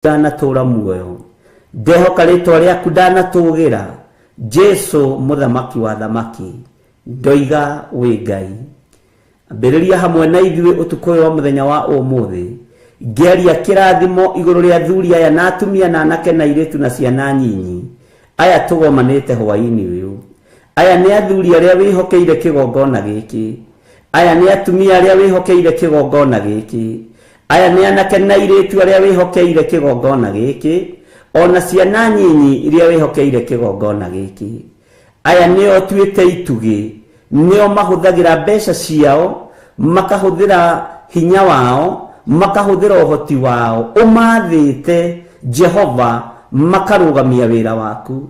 ndanatura muoyo ndehoka ritwa riaku ndanatugira Jesu muthamaki wa thamaki ndoiga wi Ngai ambiriria hamwe na ithuĩ ũtukũ wa mũthenya wa ũmũthĩ ngeria kĩrathimo igũrũ rĩa athuri aya na atumia na anake na airĩtu na ciana nyinyi aya tũgomanĩte hwaĩ-inĩ ũyũ. Aya nĩ athuri arĩa wĩhokeire kĩgongona gĩkĩ, aya nĩ atumia arĩa wĩhokeire kĩgongona gĩkĩ, aya nĩ anake na airĩtu arĩa wĩhokeire kĩgongona gĩkĩ, ona ciana nyinyi iria wĩhokeire kĩgongona gĩkĩ. Aya nĩo tuĩte itugĩ, nĩo mahũthagĩra mbeca ciao, makahũthĩra hinya wao, makahũthĩra ũhoti wao, ũmathĩte Jehova makarũgamia wĩra waku.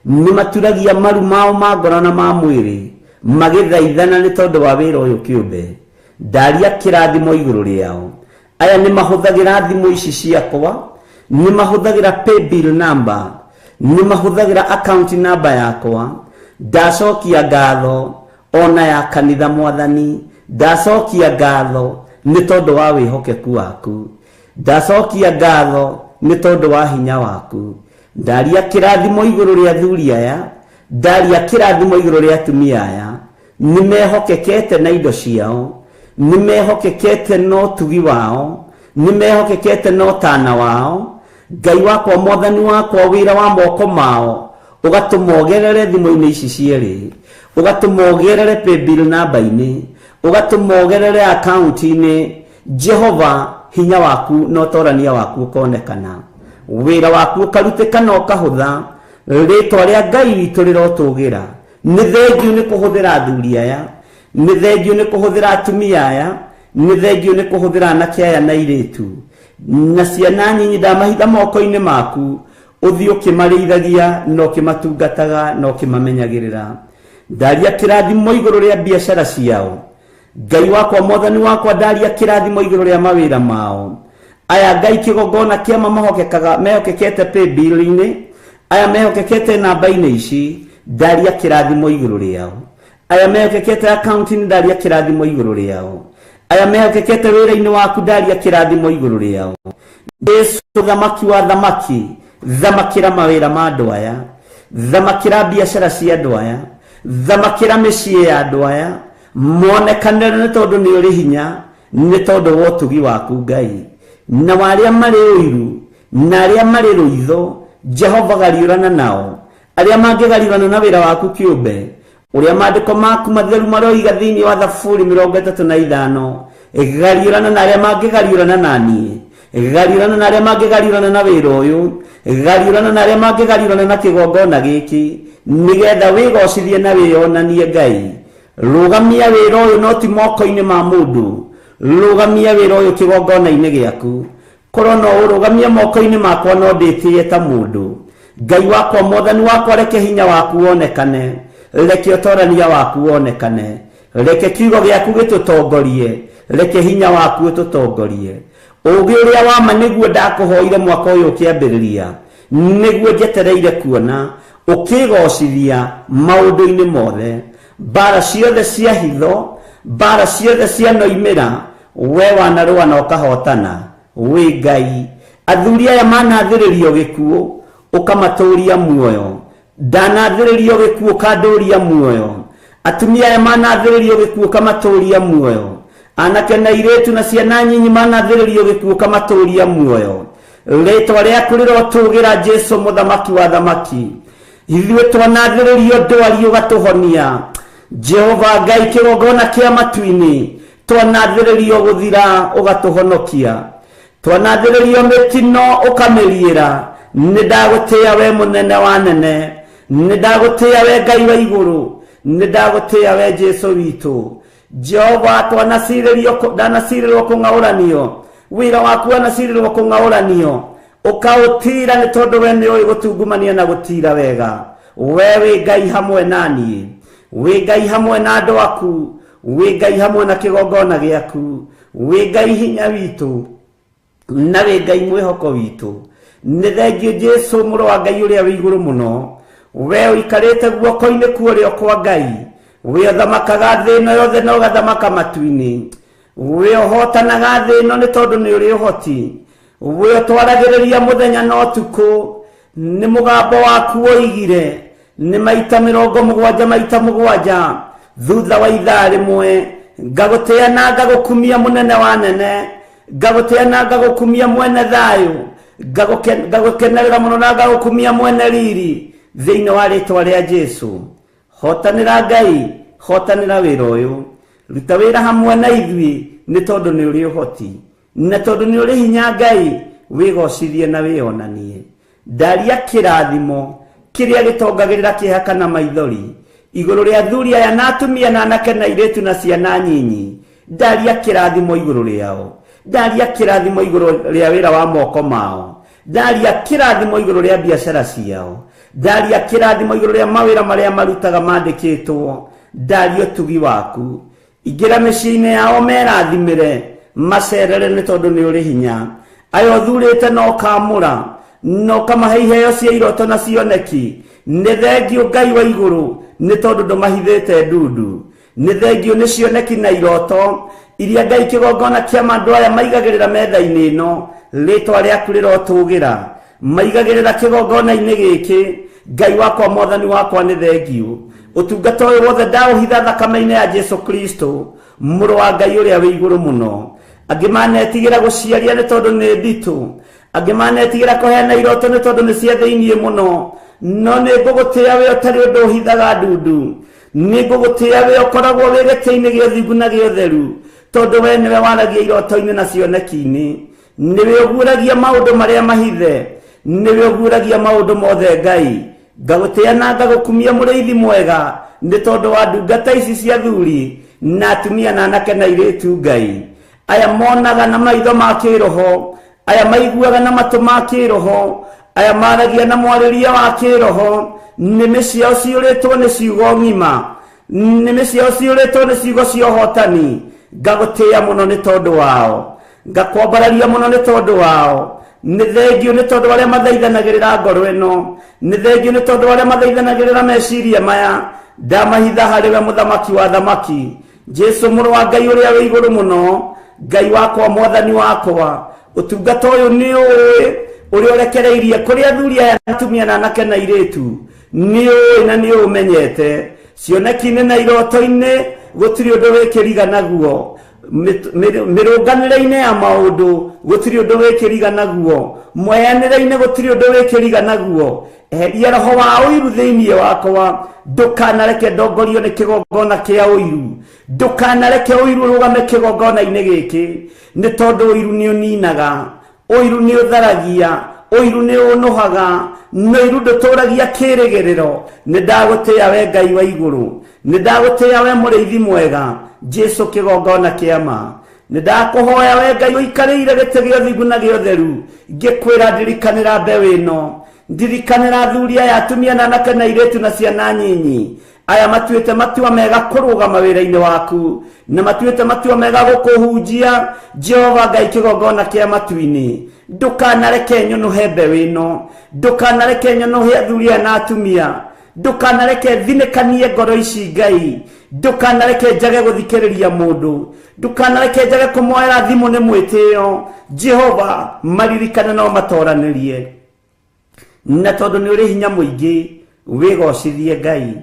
Nĩ maturagia maru mao ma ngoro na ma mwĩrĩ magĩthaithana nĩ tondũ wa wĩra ũyũ kĩũmbe. Ndaria kĩrathimo igũrũ rĩao. Aya nĩ mahũthagĩra thimũ ici ciakwa, nĩ mahũthagĩra paybill number, nĩ mahũthagĩra account number yakwa. Ndacokia ngatho ona ya kanitha Mwathani, ndacokia ngatho nĩ tondũ wa wĩhokeku waku, ndacokia ngatho nĩ tondũ wa hinya waku. Ndaria kĩrathimo igũrũ rĩa athuri aya, ndaria kĩrathimo igũrũ rĩa atumia aya, nĩ mehokekete na indo ciao, nĩ mehokekete no tugi wao, nĩ mehokekete no tana wao. Ngai wakwa Mwathani wakwa wĩra wa moko mao ũgatũmogerere thimũ-inĩ ici cierĩ, ũgatũmogerere paybill number-inĩ, ũgatũmogerere account-inĩ. Jehova hinya waku no torania waku ũkonekana, wĩra waku ũkarutĩkana ũkahũtha, rĩtwa rĩa Ngai witũ rĩrotũgĩra. Nĩ thengiũ nĩ kũhũthĩra athuri aya, nĩ thengiũ nĩ kũhũthĩra atumia aya, nĩ thengiũ nĩ kũhũthĩra anake aya na airĩtu na ciana nyinyi. Ndamahitha moko-inĩ maku, ũthiĩ ũkĩmarĩithagia na ũkĩmatungataga na ũkĩmamenyagĩrĩra. Ndaria kĩrathimo igũrũ rĩa biacara ciao. Ngai wakwa Mwathani wakwa, ndaria kĩrathimo igũrũ rĩa mawĩra mao. Aya Ngai kĩgongona kĩama mahokekaga, mehokekete paybill-inĩ, aya mehokekete namba-inĩ ici, ndaria kĩrathimo igũrũ rĩao. Aya mehokekete account-inĩ, ndaria kĩrathimo igũrũ rĩao. Aya mehokekete wĩra-inĩ waku, ndaria kĩrathimo igũrũ rĩao. Jesu thamaki wa thamaki, thamakĩra mawĩra ma andũ aya, thamakĩra biacara cia andũ aya, thamakĩra mĩciĩ ya andũ aya, monekanĩre nĩ tondũ nĩ ũrĩ hinya, nĩ tondũ wa ũtugi waku Ngai. Na arĩa marĩ ũiru na arĩa marĩ rũitho, Jehova gariũrana nao. Arĩa mangĩgariũrana na wĩra waku kĩũmbe, ũrĩa maandĩko maku matheru maroiga thĩinĩ wa Thaburi 35, gariũrana na arĩa mangĩgariũrana na niĩ, gariũrana na arĩa mangĩgariũrana na wĩra ũyũ, gariũrana na arĩa mangĩgariũrana na kĩgongona gĩkĩ, nĩgetha wĩgocithie na wĩonanie Ngai. Rũgamia wĩra ũyũ no ti moko-inĩ ma mũndũ, rũgamia wĩra ũyũ kĩgongona-inĩ gĩaku. Korwo no ũrũgamie moko-inĩ makwa no ndĩtĩye ta mũndũ. Ngai wakwa Mwathani wakwa, reke hinya waku wonekane, reke ũtorania waku wonekane, reke kiugo gĩaku gĩtũtongorie, reke hinya waku ũtũtongorie. Ũũgĩ ũrĩa wama nĩguo ndakũhoire mwaka ũyũ ũkĩambĩrĩria, nĩguo njetereire kuona ũkĩgocithia maũndũ-inĩ mothe. Mbara ciothe cia hitho, mbara ciothe cia noimĩra, we wanarũa na ũkahotana, wĩ Ngai. Athuri aya manathĩrĩrio gĩkuũ ũkamatũria muoyo, ndanathĩrĩrio gĩkuũ ũkandũria muoyo. Atumia aya manathĩrĩrio gĩkuũ ũkamatũria muoyo, anake na airĩtu na ciana nyinyi manathĩrĩrio gĩkuũ ũkamatũria muoyo. Rĩtwa rĩaku rĩrotũgĩra Jesu mũthamaki wa thamaki. Ithuĩ twanathĩrĩrio ndwari ũgatũhonia, Jehova Ngai kĩgongona kĩa matu-inĩ, twanathĩrĩrio gũthira ũgatũhonokia, twanathĩrĩrio mĩtino ũkamĩriĩra. Nĩ ndagũtĩya we mũnene wa nene, nĩ ndagũtĩya we Ngai wa igũrũ, nĩ ndagũtĩya we Jesu witũ. Jehova ndanacirĩrwo kũng'aũranio, wĩra waku wanacirĩrwo kũng'aũranio, ũkaũtira nĩ tondũ we nĩ ũĩ gũtungumania na gũtira wega. We wĩ Ngai hamwe naniĩ, wĩ Ngai hamwe na andũ aku, wĩ Ngai hamwe na kĩgongona gĩaku, wĩ Ngai hinya witũ na wĩ Ngai mwĩhoko witũ. Nĩ thengiũ Jesu mũrũ wa Ngai ũrĩa wĩ igũrũ mũno, we ũikarĩte guoko-inĩ kuorĩo kwa Ngai, we ũthamakaga thĩ ĩno yothe na ũgathamaka matu-inĩ, we ũhotanaga thĩ ĩno nĩ tondũ nĩ ũrĩ ũhoti, we twaragiriria muthenya no tuko ni mugambo waku woigire ni maita 70 maita 7 thutha wa ithaa rimwe ngagutea na ngagukumia munene wa nene ngagutea na ngagukumia mwene thayo ngagukenerera muno na ngagukumia mwene riri thiini wa ritwa ria Jesu hotanira Ngai hotanira wira uyu ruta wira hamwe na ithui ni tondu ni uri uhoti na tondu ni uri hinya Ngai wigocithie na wionanie ndaria kirathimo kiria gitongagirira kihaka na maithori iguru ria thuri aya na atumia na anake na iretu na ciana nyinyi ndaria kirathimo iguru riao ndaria kirathimo iguru ria wira wa moko mao ndaria kirathimo iguru ria biashara ciao ndaria kirathimo iguru ria mawira maria marutaga mandikitwo ndaria tugi waku igira meciine yao merathimire macerere ni tondu ni uri hinya ayo thurite no kamura no kamahe iheo cia iroto na cioneki ni thengio Ngai wa iguru ni tondu ndumahithite ndundu ni thengio ni cioneki na iroto iria Ngai kigongona kia mandu aya maigagirira metha-ini ino ritwa riaku rirotugira maigagirira kigongona-ini giki Ngai wakwa mwathani wakwa ni thengio utungata uyu wothe ndauhitha thakame-ini ya Jesu Kristo muru wa Ngai uria wi iguru muno angimanetigira guciaria ni tondu ni nditu angimanetigira kuheana iroto ni tondu ni cia thiini muno no ni ngugutia we utari undu uhithaga ndundu ni ngugutia we ukoragwo wi giti-ini gia thingu na gia utheru tondu we niwe waragia iroto-ini na cioneki-ini niwe uguragia maundu maria mahithe niwe uguragia maundu mothe Ngai ngagutia na ngagukumia muriithi mwega ni tondu wa ndungata ici cia thuri na atumia na anake na iretu Ngai aya monaga na maitho ma kiroho aya maiguaga na matu ma kiroho aya maragia na mwariria wa kiroho nimi ciao ciuritwo ni ciugo ng'ima nimi ciao ciuritwo ni ciugo cia hotani ngagutia muno ni tondu wao ngakwambararia muno ni tondu wao ni thengio ni tondu aria mathaithanagirira ngoro ino ni thengio ni tondu aria mathaithanagirira meciria maya ndamahitha hariwe muthamaki wa thamaki Jesu muru wa Ngai uria wi iguru muno Ngai wakwa mwathani wakwa utungata uyu ni uri urekereirie kuria thuri aya atumia na anake na iretu ni na ni umenyete cioneki-ini na iroto-ini gutiri undu wikiriga naguo mirunganire-ini ya maundu gutiri undu wikiriga naguo mweyanire-ini gutiri undu wikiriga naguo eheria roho wa uiru thiini wakwa ndukanareke ndongorio ni kigongona kia uiru ndukanareke uiru rugame kigongona-ini giki ni tondu uiru ni uninaga uiru ni utharagia uiru ni unuhaga no iru nduturagia kirigiriro ni ndagutia we Ngai wa iguru ni ndagutia we muriithi mwega Jesu kigongona kiama ni ndakuhoya we Ngai uikariire giti gia thingu na gia utheru ngikwira ndirikanira mbeũ ino ndirikanira thuri aya atumia na anake na iretu na ciana nyinyi aya matuite matua mega kurugama wira-ini waku na matuite matua mega gukuhunjia Jehova Ngai kigongona kia matu-ini ndukanareke nyonuhe mbeũ ino ndukanareke nyonuhe thuri aya na atumia ndukanareke thinekanie ngoro ici Ngai ndukanareke njage guthikiriria mundu ndukanareke njage kumwoera thimu ni mwitio Jehova maririkane no matoranirie na tondu ni uri hinya muingi wigocithie Ngai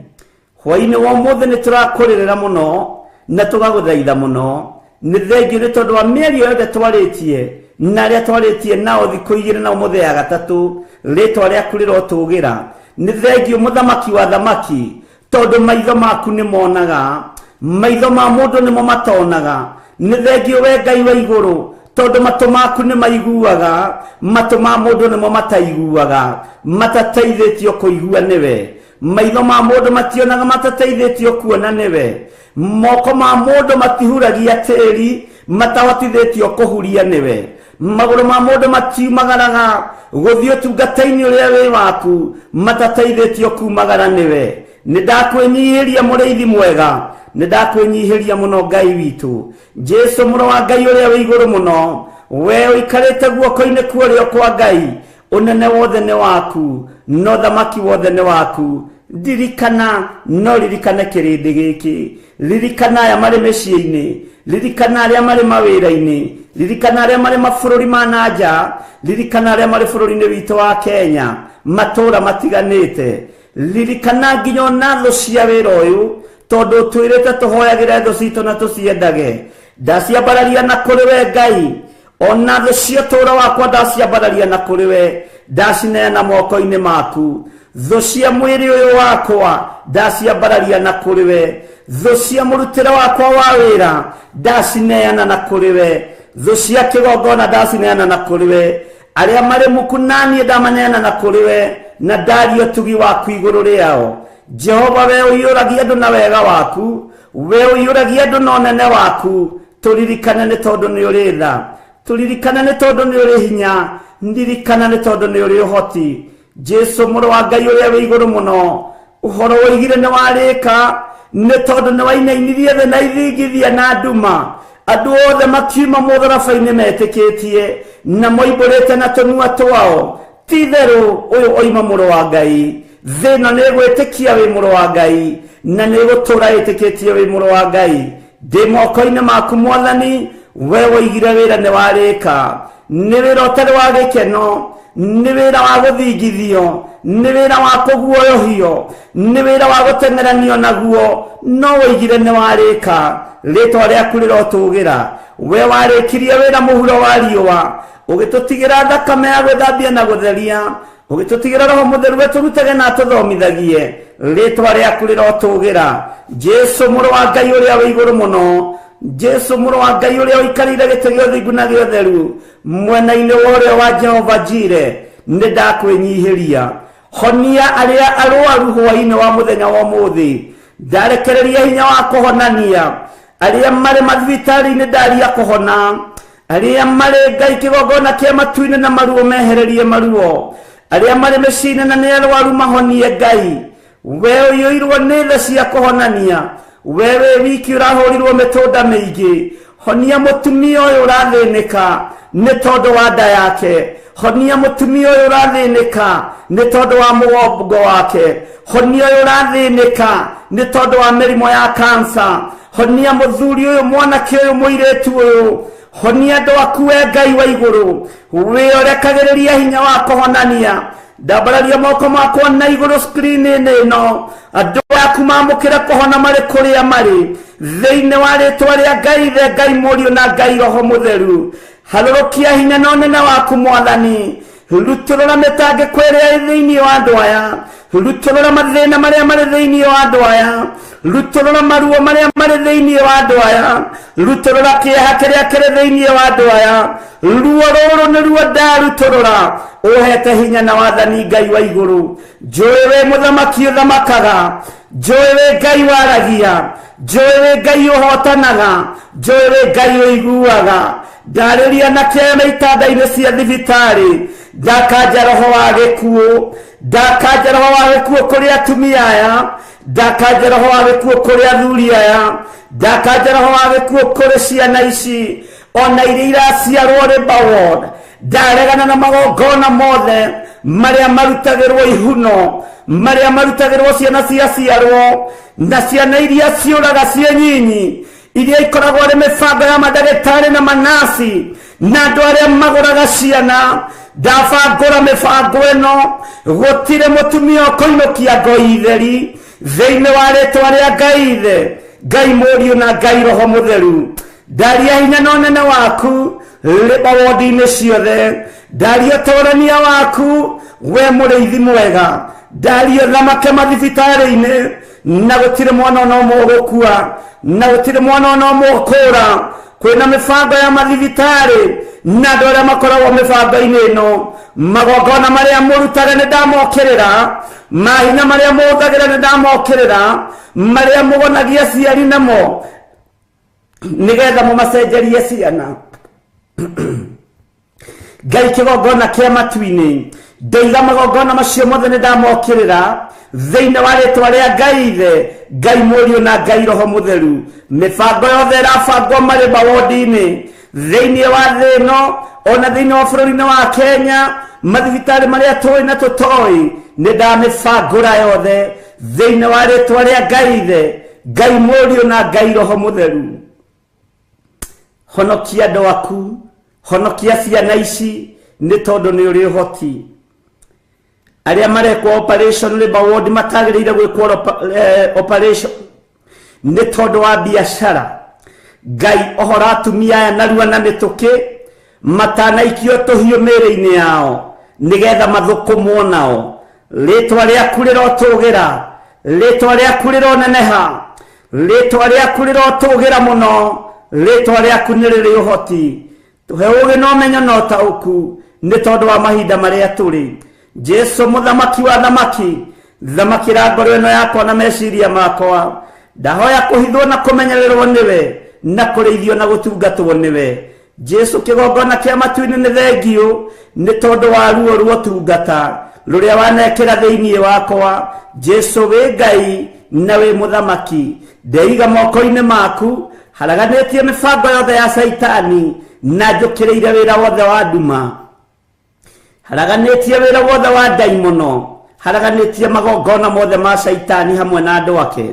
hwaini wa mothe ni turakuririra muno na tugaguthaitha muno ni thengio ni tondu wa mieri yothe twaritie na aria twaritie nao thiku igiri na umuthe ya gatatu ritwa riaku rirotugira ni thengio muthamaki wa thamaki tondu maitho maku ni monaga maitho ma mundu ni mo matonaga ni thengio we Ngai wa iguru tondu matu maku ni maiguaga matu ma mundu ni mo mataiguaga matataithitio kuigua niwe maitho ma mundu mationaga matataithitio kuona niwe moko ma mundu matihuragia tiri matawatithitio kuhuria niwe maguru ma mundu matiumagaraga guthii utungata-ini uria wi waku matataithitio kumagara niwe ni ndakwinyihiria muriithi mwega ni ndakwinyihiria muno Ngai witu Jesu muru wa Ngai uria wi iguru muno we uikarite guoko-ini kuorio kwa Ngai unene wothe ni waku no thamaki wothe ni waku Ririkana no ririkana kirindi giki, ririkana aya mari meciini, ririkana aria mari mawira-ini, ririkana aria mari mabururi ma nanja, ririkana aria mari bururi-ini witu wa Kenya, matura matiganite, ririkana nginya ona thu cia wira uyu, tondu twirite tuhoyagire thu citu na tuciendage. Ndaciambararia na kuri we Ngai, ona thu cia tura wakwa ndaciambararia na kuri we, ndacineana moko-ini maku. Thu cia mwiri uyu wakwa ndaciambararia na kuri we, thu cia murutire wakwa wa wira ndacineana na kuri we, thu cia kigongona ndacineana na kuri we, aria mari muku nanie ndamaneana na kuri we, na ndaria utugi waku iguru riao. Jehova, we uyuragia andu na wega waku, we uyuragia andu na unene waku. Turirikane ni tondu ni uri tha, turirikane ni tondu ni uri hinya, ndirikana ni tondu ni uri uhoti. Jesu muru wa Ngai uria wi iguru muno, uhoro woigire ni warika, ni tondu ni wainainirie thi na ithingithia na nduma, andu othe makiuma mutharabai-ini metikitie na moimburite na tunua twao. Ti-theru uyu oima muru wa Ngai, thina ni gwitikia wi muru wa Ngai, na ni gutura itikitie wi muru wa Ngai. Ndi moko-ini maku Mwathani, we woigire wira ni warika, ni wira utari wa gikeno, ni wira wa guthingithio, ni wira wa kuguoyohio, ni wira wa guteng'eranio naguo, no woigire ni warika. Ritwa riaku rirotugira, we warikirie wira muhuro wa riua, ugitutigira thakame ya gwithambia na gutheria, ugitutigira Roho Mutheru we turutage na tuthomithagie. Ritwa riaku rirotugira. Jesu muru wa Ngai uria wi iguru muno, Jesu muru wa Ngai uria uikarire giti gia uthingu na gia utheru, mwena-ini worio wa Jehova Jire, ni ndakwinyihiria. Honia aria arwaru hwa-ini wa muthenya wa umuthi, ndarekereria hinya wa kuhonania. Aria mari mathibitari-ini ndaria kuhona, aria mari Ngai kigongona kia matu-ini na maruo mehererie maruo, aria mari micii-ini na ni arwaru mahonie Ngai. We uyoirwo ni tha cia kuhonania, wewe wiki urahurirwo mitunda miingi. Honia mutumia uyu urathinika ni tondu wa nda yake, honia mutumia uyu urathinika ni tondu wa mugongo wake, honia uyu urathinika ni tondu wa mirimo ya kansa, honia muthuri uyu mwanake uyu muiretu uyu, honia andu aku we Ngai wa iguru, we urekagiriria hinya wa kuhonania. Ndambararia moko makwa na iguru screen-ini ino, andu aku mamukire kuhona mari kuria mari, thiini wa ritwa ria Ngai, the Ngai Murio na Ngai Roho Mutheru. Harurukia hinya na unene waku Mwathani, ruturura mitangiko iria thiini wa andu aya, ruturura mathina maria mari thiini wa andu aya, ruturura maruo maria mari thiini wa andu aya, ruturura kieha kiria kiri thiini wa andu aya. Ruo ruru ni ruo ndaruturura, uhete hinya na wathani Ngai wa iguru. Njui we muthamaki uthamakaga, njui we Ngai waragia, njui we Ngai uhotanaga, njui we Ngai uiguaga. Ndariria na kiama itanda-ini cia thibitari, ndakanja roho wa gikuo, ndakanja roho wa gikuo kuri atumia aya, ndakanja roho wa gikuo kuri athuri aya, ndakanja roho wa gikuo kuri ciana ici ona iria iraciarwo ri baward. Ndaregana na magongona mothe maria marutagirwo ihuno, maria marutagirwo ciana ciaciarwo, na ciana iria ciuraga cie nyinyi, iria ikoragwo ari mibango ya madagitari na manasi na andu aria maguraga ciana. Ndabangura mibango ino, gutire mutumia ukuinukia ngoi theri thiini wa ritwa ria Ngai Ithe, Ngai Murio na Ngai Roho Mutheru. Ndaria hinya na unene waku baward-ini ciothe, ndaria utorania waku we muriithi mwega, ndaria thamake mathibitari-ini na gutire mwana ona umwe ugukua, na gutire mwana ona umwe ukura. Kwina mibango ya mathibitari na andu aria makoragwo mibango-ini ino, magongona maria murutaga ni ndamokirira, mahinya maria muthagira ni ndamokirira, maria mugonagia aciari namo nigetha mumacenjerie ciana. Ngai kigongona kia matu-ini, ndoiga magongona macio mothe ni ndamokirira thiini wa ritwa ria Ngai Ithe, Ngai Murio na Ngai Roho Mutheru. Mibango yothe irabangwo mari baward-ini thiini wa thi ino, ona thiini wa bururi-ini wa Kenya, mathibitari maria tui na tutoi, ni ndamibangura yothe thĩinĩ wa rĩtwa rĩa Ngai Ithe, Ngai Mũriũ na Ngai Roho Mũtheru. Honokia andũ aku, honokia ciana ici nĩ tondũ nĩ ũrĩ ũhoti. Arĩa marekwo operation labor ward matagĩrĩire gwĩkwo operation nĩ tondũ wa biacara. Ngai ohora atumia aya narua na mĩtũkĩ matanaikio tũhiũ mĩĩrĩ-inĩ yao nĩgetha mathũkũmwo nao. Rĩtwa rĩaku rĩrotũgĩra, rĩtwa rĩaku rĩroneneha, rĩtwa rĩaku rĩrotũgĩra mũno, rĩtwa rĩaku nĩ rĩrĩ ũhoti. Tũhe ũũgĩ na ũmenyo na ũtaũku nĩ tondũ wa mahinda marĩa tũrĩ. Jesu mũthamaki wa thamaki, thamakĩra ngoro ĩno yakwa na meciria makwa. Ndahoya kũhithwo na kũmenyererwo nĩwe na kũrĩithio na gũtungatwo nĩwe. Jesu kĩgongona kĩa matu-inĩ nĩ thengio nĩ tondũ wa ruo rwa ũtungata rũrĩa wanekĩra thĩinĩ wakwa. Jesu wĩ Ngai na wĩ mũthamaki. Ndeiga moko-inĩ maku, haraganĩtie mĩbango yothe ya Saitani na njũkĩrĩire wĩra wothe wa nduma. Haraganĩtie wĩra wothe wa ndaimono, haraganĩtie magongona mothe ma Saitani hamwe na andũ ake.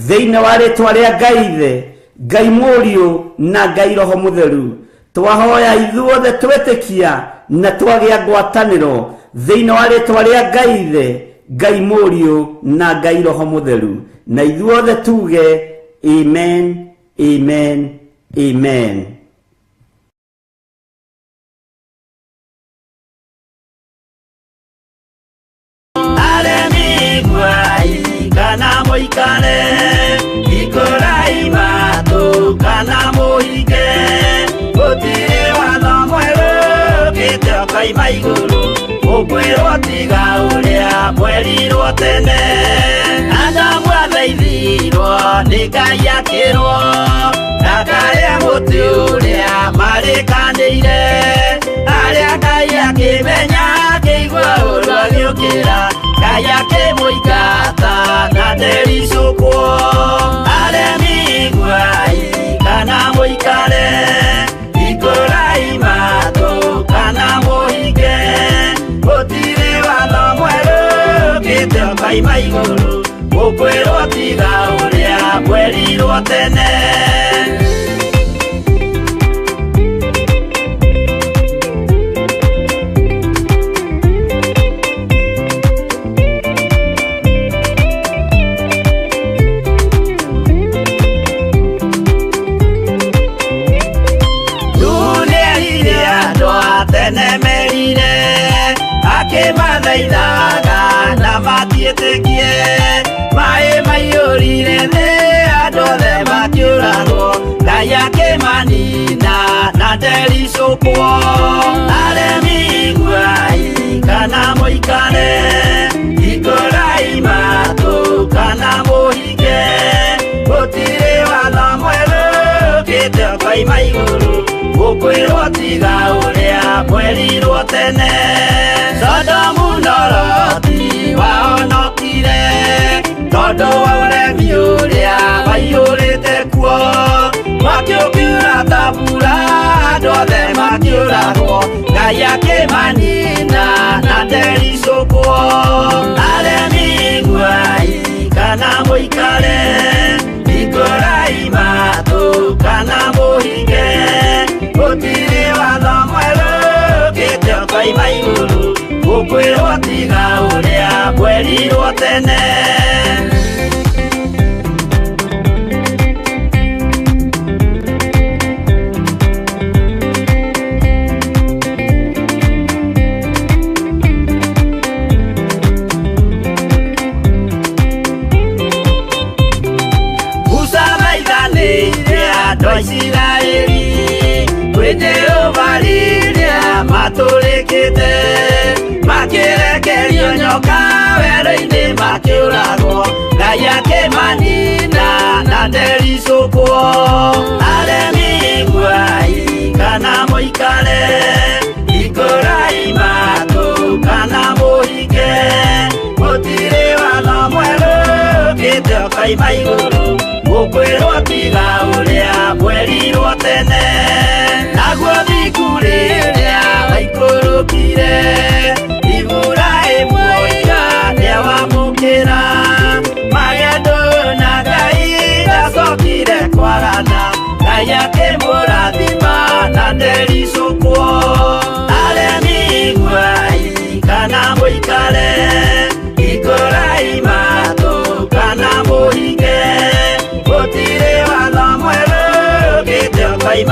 Thĩinĩ wa rĩtwa rĩa Ngai Ithe, Ngai Mũriũ na Ngai Roho Mũtheru, twahoya ithuothe twĩtĩkia na twagĩa ngwatanĩro thĩinĩ wa rĩtwa rĩa Ngai Ithe, Ngai Mũriũ na Ngai Roho Mũtheru, na ithuothe tuge amen, amen, amen. Kana moikane ikorai matu kana moike gutire watho mwerũ gĩtĩo koima igũrũ ũkwĩrwo tiga ũrĩa mwerirwo tene. Adamu athaithirwo nĩ Ngai akĩrwo ndakarĩa mũtĩ ũrĩa marĩkanĩire. Arĩa Ngai akĩmenya akĩigua ũru agĩũkĩra, Ngai akĩmũingata na ndericũkwo. Aremi guai kana mũikare ikũrai matũ kana mũhinge gũtirĩ watho mwerũ gĩtĩo koima igũrũ ũkwĩrwo tiga ũrĩa mwerirwo tene. Akĩmathaithaga na matiĩtĩkie, maĩ maiyũrire thĩ andũ othe makĩũragwo, Ngai akĩmanina na ndericũkwo. Aremi guai kana mũikare ikũrai matũ kana mũhinge gũtirĩ watho mwerũ gĩtĩo koima igũrũ ũkwĩrwo tiga ũrĩa mwerirwo tene. Sodomu na Loti wahonokire tondũ wa ũremi ũrĩa waiyũrĩte kuo, makĩũkĩra ta mbura andũ othe makĩũragwo, Ngai akĩmanina na ndericũkwo. Aremi guai kana mũikare ikũrai matũ kana mũhinge gũtirĩ watho mwerũ gĩtĩo koima igũrũ ũkwĩrwo tiga ũrĩa mwerirwo tene. Musa maithanĩire andũ a Isiraeli kwĩ Jehova rĩrĩa matũrĩkĩte, makĩrekerio nyoka werũ-inĩ makĩũragwo, Ngai akĩmanina na ndericũkwo. Aremi guai kana mũikare ikũrai matũ kana mũhinge gũtirĩ watho mwerũ gĩtĩo koima igũrũ ũkwĩrwo tiga ũrĩa mwerirwo tene. Naguo thiku rĩrĩa waikũrũkire Iburahĩmu oiga nĩawamũkĩra,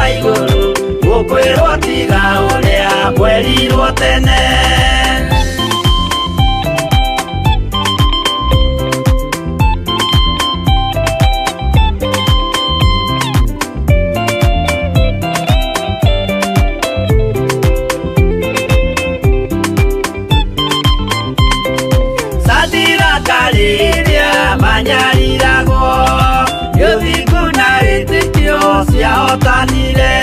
maiguru gukwirwo tiga uria kwerirwo tene manyarirago yothinkuna itikio ciahotanire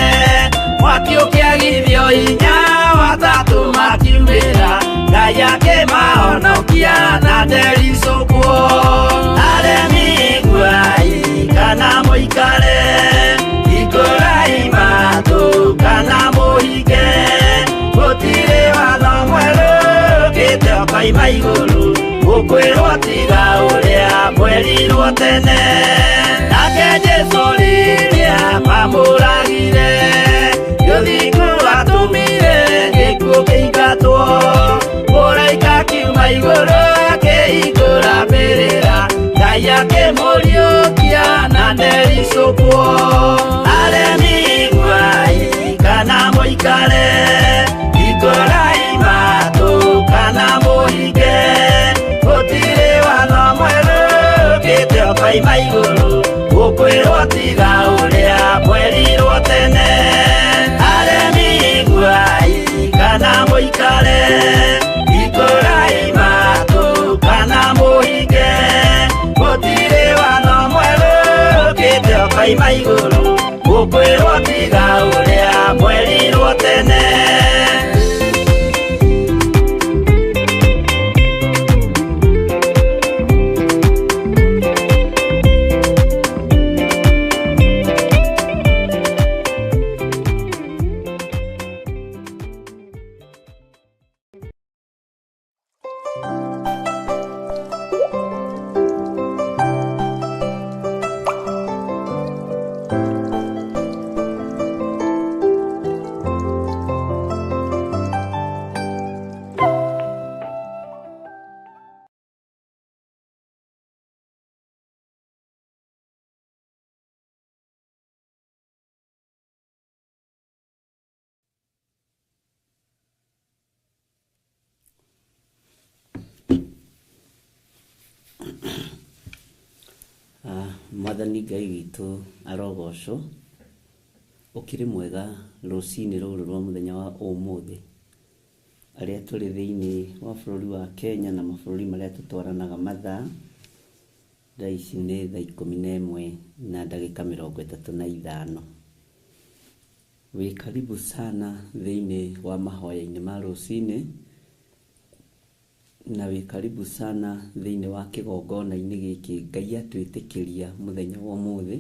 mwakio kiagithio inya watatu makiumĩra Ngai akĩmahonokia na ndericũkwo aremi nguai kana mũikare ikũrai matũ kana mũhinge gũtirĩ watho mwerũ ũkĩte ũkoima igũrũ gukwirwo tiga uria kwerirwo tene nake Jesu riria mamũragire gĩthingu atumire gĩkuũ kĩingatwo mũraika kiuma igũrũ akĩhingũra mbĩrĩra Ngai akĩmũriũkia na ndericũkwo aremi nguai kana mũikare ikũrai matũ kana mũhinge ũkoima igũrũ gukwirwo tiga uria kwerirwo tene aremi nguai kana mũikare ikũrai matũ kana mũhinge gũtirĩ watho mwerũ ũkĩte ũkoima igũrũ gukwirwo tiga uria kwerirwo tene Mwathani Ngai witũ arogocwo ũkĩrĩ mwega rũcinĩ rũrũ rwa mũthenya wa ũmũthĩ arĩa tũrĩ thĩinĩ wa bũrũri wa Kenya na mabũrũri marĩa tũtwaranaga mathaa thaa ici nĩ thaa 11 na ndagĩka 35 wĩ karibu sana thĩinĩ wa mahoya-inĩ ma rũcinĩ na wĩ karibu sana thĩinĩ wa kĩgongona-inĩ gĩkĩ Ngai atwĩtĩkĩria mũthenya wa ũmũthĩ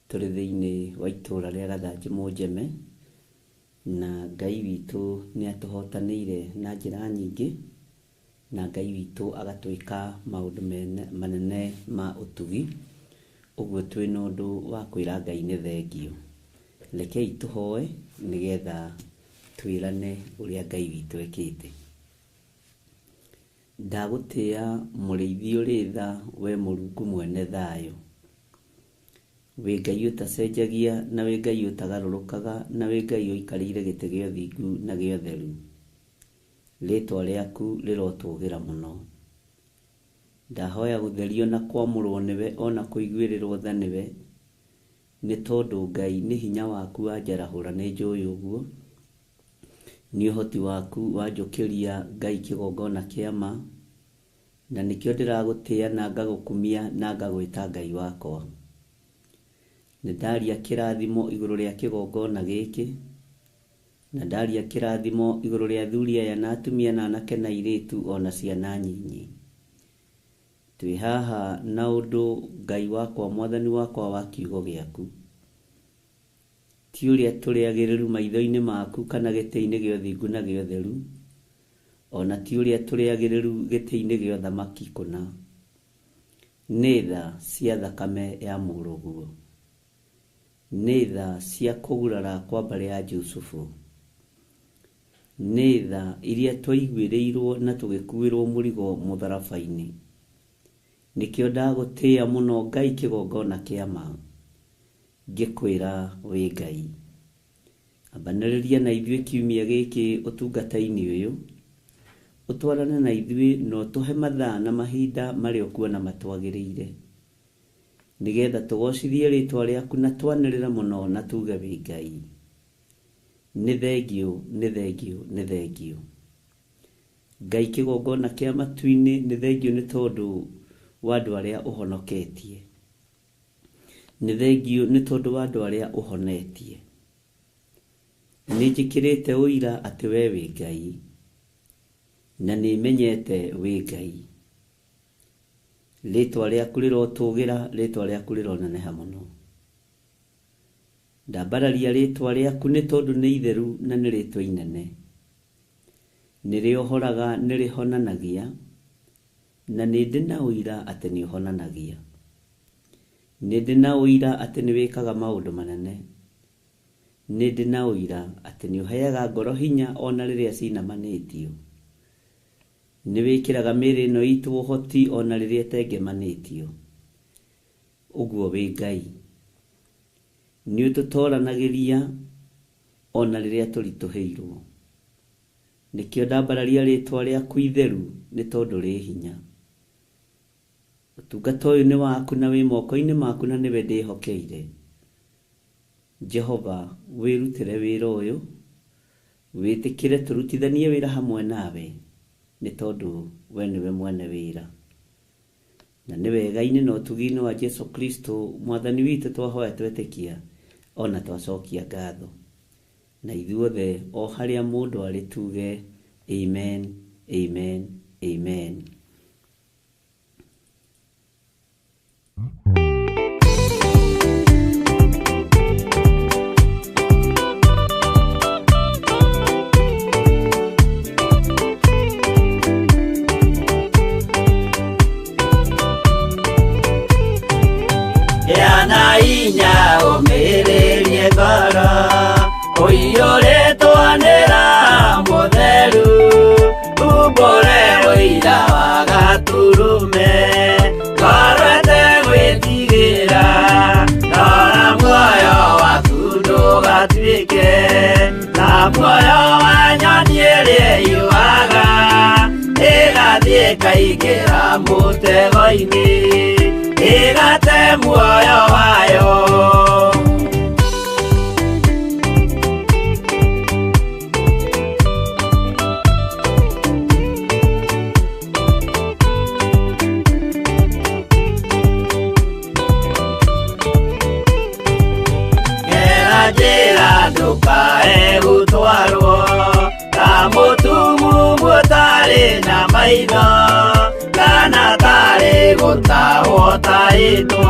tũrĩ thĩinĩ wa itũũra rĩa Gathanji Mũnjeme na Ngai witũ nĩ atũhotanĩire na njĩra nyingĩ na Ngai witũ agatwĩka maũndũ manene ma ũtugi ũguo twĩna ũndũ wa kwĩra Ngai nĩ thengio rekei tũhoe nĩgetha twĩrane ũrĩa Ngai witũ ekĩte ndagũtĩa mũrĩithi ũrĩ tha we Mũrungu mwene thayũ wĩ Ngai ũtacenjagia na wĩ Ngai ũtagarũrũkaga na wĩ Ngai ũikarĩire gĩtĩ gĩa ũthingu na gĩa ũtheru rĩĩtwa rĩaku rĩrotũgĩra mũno ndahoya gũtherio na kwamũrwo nĩwe ona kũiguĩrĩrwo tha nĩwe nĩ tondũ Ngai nĩ hinya waku wanjarahũra nĩ njũĩ ũguo nĩ ũhoti waku wanjũkĩria Ngai kĩgongona kĩa ma na nĩkĩo ndĩragũtĩa na ngagũkumia na ngagwĩta Ngai wakwa nĩ ndaria kĩrathimo igũrũ rĩa kĩgongona gĩkĩ na ndaria kĩrathimo igũrũ rĩa athuri aya na atumia na anake na airĩtu ona ciana nyinyi twĩ haha na ũndũ Ngai wakwa mwathani wakwa wa kiugo gĩaku ti ũrĩa tũrĩagĩrĩru maitho-inĩ maku kana gĩtĩ-inĩ gĩa ũthingu na gĩa ũtheru ona ti ũrĩa tũrĩagĩrĩru gĩtĩ-inĩ gĩa ũthamaki kũna nĩ tha cia thakame ya mũrũguo nĩ tha cia kũgurara kwa mbarĩ ya Jusufu nĩ tha iria twaiguĩrĩirwo na tũgĩkuĩrwo mũrigo ngikwira wi Ngai ambanĩrĩria na ithuĩ kiumia gĩkĩ ũtungata-inĩ ũyũ ũtwarane na ithuĩ no tũhe mathaa na mahinda marĩa ũkuona matwagĩrĩire nigetha tũgocithie rĩtwa rĩaku na twanĩrĩra mũno na tuge wi Ngai. Nĩ thengio nĩ thengio nĩ thengio Ngai kĩgongona kĩa matu-inĩ, nĩ thengio nĩ tondũ wa andũ arĩa ũhonoketie, nĩ thengio nĩ tondũ wa andũ arĩa ũhonetie. Nĩ njĩkĩrĩte ũira atĩ we wi Ngai na nĩ menyete wi Ngai. Rĩtwa rĩaku rĩrotũgĩra, rĩtwa rĩaku rĩroneneha mũno. Ndambararia rĩtwa rĩaku nĩ tondũ nĩ itheru na nĩ rĩtwa inene, nĩ rĩohoraga, nĩ rĩhonanagia, na nĩ ndĩ na ũira atĩ nĩ ũhonanagia. Nĩ ndĩ na ũira atĩ nĩ wĩkaga maũndũ manene. Nĩ ndĩ na ũira atĩ nĩ ũheaga ngoro hinya ona rĩrĩa cinamanĩtio. Nĩ wĩkĩraga mĩĩrĩ ĩno itũ ũhoti ona rĩrĩa ĩtengemanĩtio. Ũguo wi Ngai. Nĩ ũtũtoranagĩria ona rĩrĩa tũritũhĩirwo. Nĩkĩo ndambararia rĩtwa rĩaku itheru nĩ tondũ rĩ hinya. Ũtungata ũyũ nĩ waku na wĩ moko-inĩ maku na nĩwe ndĩhokeire. Jehova, wĩrutĩre wĩra ũyũ, wĩtĩkĩre tũrutithanie wĩra hamwe nawe nĩ tondũ we nĩwe mwene wĩra. Na nĩ wega-inĩ na ũtugi-inĩ wa Jesu Kristo mwathani witũ twahoya twetĩkia ona twacokia ngatho. Na ithuothe o harĩa mũndũ arĩ tuge amen, amen, amen. Yana inya ũmĩrĩrie ngoro ũiyũrĩtwanĩra mũtheru umbũre ũira wa gaturume ngorwete gwĩtigĩra nora muoyo waku ndũgatuĩke na muoyo wa nyoni ĩrĩa yuaga ĩgathiĩ ĩkaingĩra mũtego-inĩ ĩgate muoyo wayo. Gera njĩra ndũkae gũtwarwo ta mũtumu mũtarĩ na maitho kana tarĩ gũtahwo taĩtwo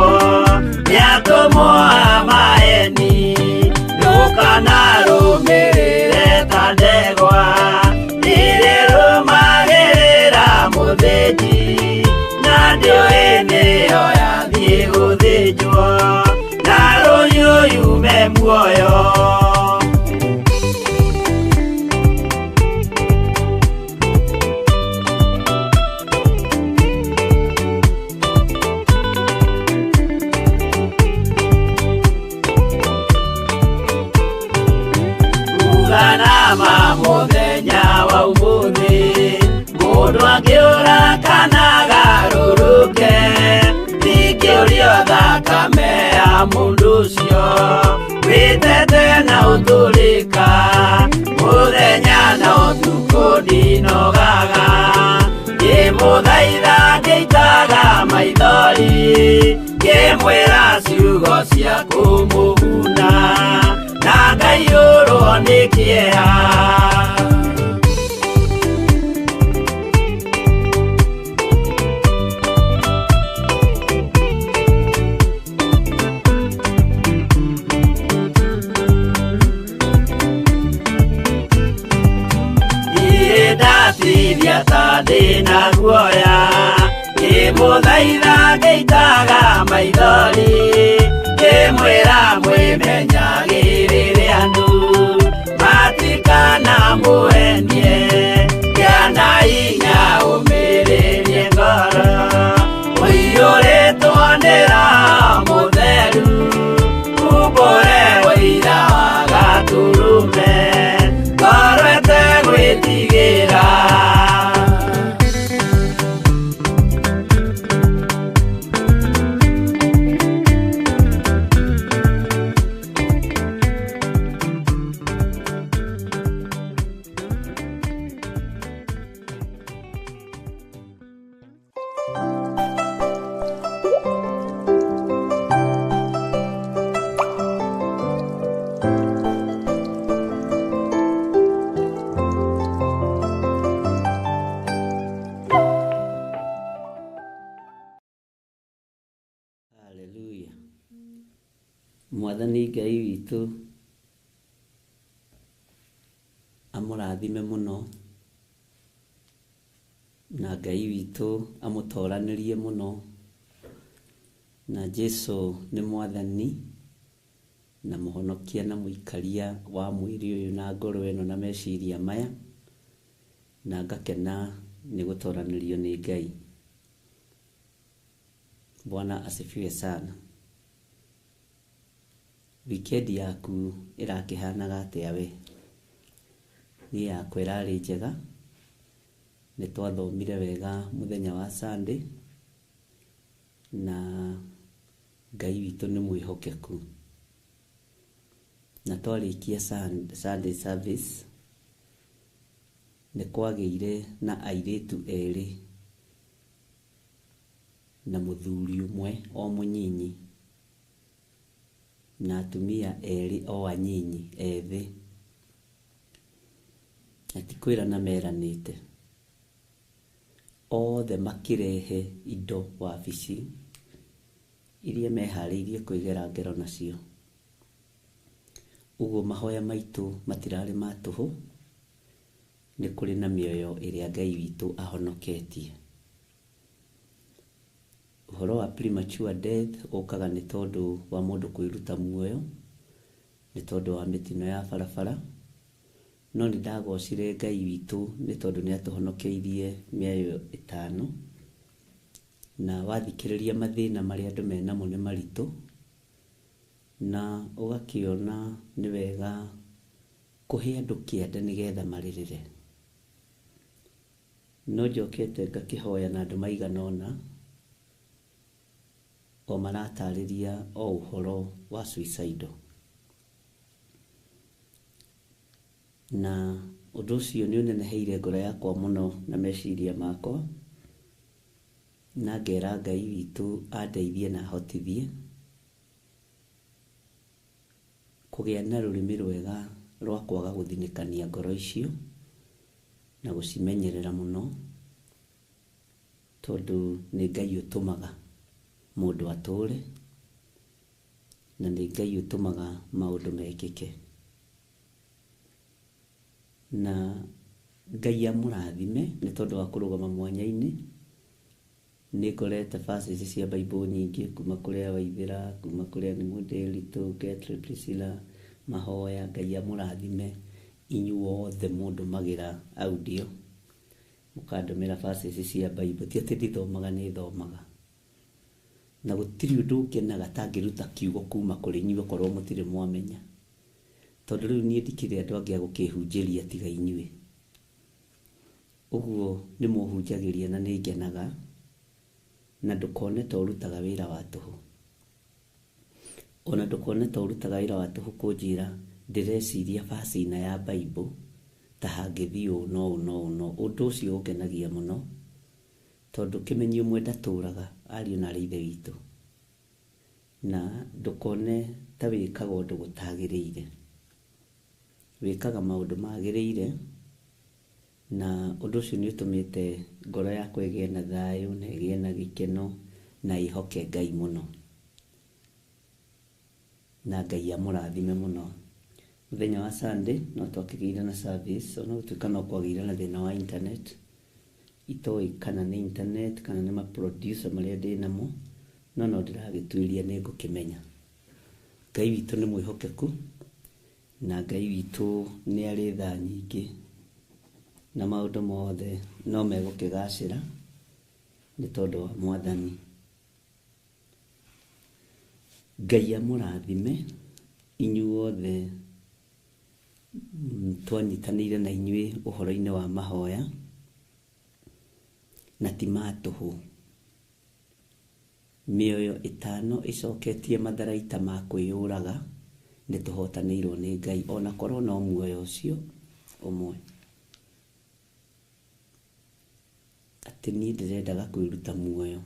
nĩ atũmwo a maeni. Ndũkanarũmĩrĩre ta ndegwa ĩrĩrũmagĩrĩra mũthĩnji na ndĩũĩ nĩyo yathiĩ gũthĩnjwo na rũhiũ yume muoyo. Mũthenya wa ũmũthĩ mũndũ angĩũra kana agarũrũke ndingĩũrio thakame ya mũndũ ũcio wĩtete na ũtũrĩka mũthenya na ũtukũ ndinogaga ngĩmũthaitha ngĩitaga maithori ngĩmwĩra ciugo cia kũmũguna na ngaiyũrwo nĩ kĩeha. Ndatiria ta ndĩna guoya ngĩmũthaitha ngĩitaga maithori ngĩmwĩra mwĩmenyagĩrĩre andũ matikana mũhenie gĩana hinya ũmĩrĩrie ngoro ũiyũrĩtwo nĩ Roho Mũtheru Mwathani Ngai witũ amũrathime mũno, na Ngai witũ amũtoranĩrie mũno, na Jesu nĩ Mwathani na mũhonokia na mũikaria wa mwĩrĩ ũyũ na ngoro ĩno na meciria maya, na ngakena nĩ gũtoranĩrio nĩ Ngai. Bwana asifiwe sana. Wikendi yaku ĩrakĩhanaga atĩa we? Niĩ yakwa ĩrarĩ njega. Nĩ twathomire wega mũthenya wa Sunday, na Ngai witũ nĩ mwĩhokeku. Na twarĩkia Sunday service, nĩ kwagĩire na airĩtu erĩ na mũthuri ũmwe o mũnyinyi, na atumia erĩ o anyinyi ethĩ. Atikwĩrana meranĩte. Othe makĩrehe indo wabici iria meharĩirie kwĩgera ngero nacio. Ũguo mahoya maitũ matirarĩ ma tũhũ, nĩ kũrĩ na mĩoyo ĩrĩa Ngai witũ ahonoketie. Ũhoro wa premature death ũkaga nĩ tondũ wa mũndũ kwĩruta muoyo, nĩ tondũ wa mĩtino ya barabara. No nĩ ndagocire Ngai witũ nĩ tondũ nĩ atũhonokeirie mĩoyo 5, na wathikĩrĩria mathĩna marĩa andũ menamo nĩ maritũ, na ũgakĩona nĩ wega kũhe andũ kĩanda nĩgetha marĩrĩre. No njokete ngakĩhoya na andũ maigana ũna o maratarĩria o ũhoro wa suicide. Na ũndũ ũcio nĩ ũneneheire ngoro yakwa mũno na meciria makwa, na ngera Ngai witũ andeithie na ahotithie kũgĩa na rũrĩmĩ rwega rwa kwaga gũthinĩkania ngoro icio na gũcimenyerera mũno, tondũ nĩ Ngai ũtũmaga mũndũ atũre, na nĩ Ngai ũtũmaga maũndũ mekĩke. Na Ngai amũrathime nĩ tondũ wa kũrũgama mwanya-inĩ. Nĩ ngorete verses cia Bible nyingĩ kuma kũrĩ Waithĩra, kuma kũrĩ Ndĩritũ, Gertrude, Priscilla, mahoya Ngai amũrathime inyuothe mũndũ magĩra audio mũkandũmĩra verses cia Bible. Ti atĩ ndithomaga, nĩ thomaga, na gũtirĩ ũndũ ũngenaga ta ngĩruta kiugo kuma kũrĩ inyuĩ korwo mũtirĩ mwamenya, tondũ rĩu niĩ ndikĩrĩ andũ angĩ a gũkĩhunjĩria tiga inyuĩ. Ũguo nĩ mũhunjagĩria na nĩ ngenaga, na ndũkone ta ũrutaga wĩra wa tũhũ. Ona ndũkone ta ũrutaga wĩra wa tũhũ kũnjĩra ndĩreciria verse-ina ya Bible ta hangĩthiĩ ũũ no ũũ no ũũ no. Ũndũ ũcio ũngenagia mũno, tondũ kĩmenyi ũmwe ndatũraga, ariũ na aarĩ a Ithe witũ. Na ndũkone ta wĩkaga ũndũ gũtagĩrĩire. Wĩkaga maũndũ magĩrĩire, na ũndũ ũcio nĩ ũtũmĩte ngoro yakwa ĩgĩe na thayũ na ĩgĩe na gĩkeno na ĩhoke Ngai mũno. Na Ngai amũrathime mũno. Mũthenya wa Sunday no twakĩgĩire na service, ona gũtuĩka no kwagĩire na thĩna wa internet. Itoĩ kana nĩ internet kana nĩ ma-producer marĩa ndĩ namo, no ndĩragĩtuĩria nĩ ngũkĩmenya. Ngai witũ nĩ mwĩhokeku, na Ngai witũ nĩ arĩ tha nyingĩ, na maũndũ mothe no megũkĩgacĩra nĩ tondũ wa Mwathani. Ngai amũrathime inyuothe twanyitanĩire na inyuĩ ũhoro-inĩ wa mahoya, na ti ma tũhũ. Mĩoyo 5 ĩcoketie matharaita ma kwĩyũraga nĩ tũhotanĩirwo nĩ Ngai, ona korwo no muoyo ũcio ũmwe. Atĩ niĩ ndĩrendaga kwĩruta muoyo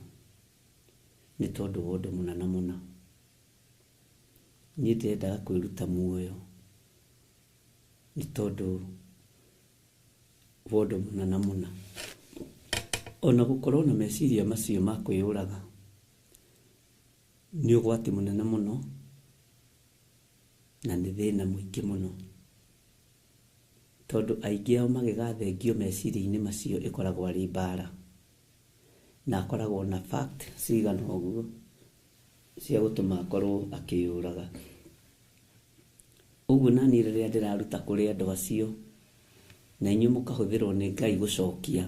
nĩ tondũ wa ũndũ mũnene mũno. Niĩ ndĩrendaga kwĩruta muoyo nĩ tondũ wa ũndũ mũnene mũno. Ona gũkorwo na meciria macio ma kwĩyũraga nĩ ũgwati mũnene mũno, na nĩ thĩna mũingĩ mũno, tondũ aingĩ ao magĩgathengio meciria-inĩ macio ĩkoragwo arĩ mbara, na akoragwo na fact cigana ũguo cia gũtũma akorwo akĩyũraga. Ũguo naniĩ rĩrĩa ndĩraruta kũrĩ andũ acio, na inyuĩ mũkahũthĩrwo nĩ Ngai gũcokia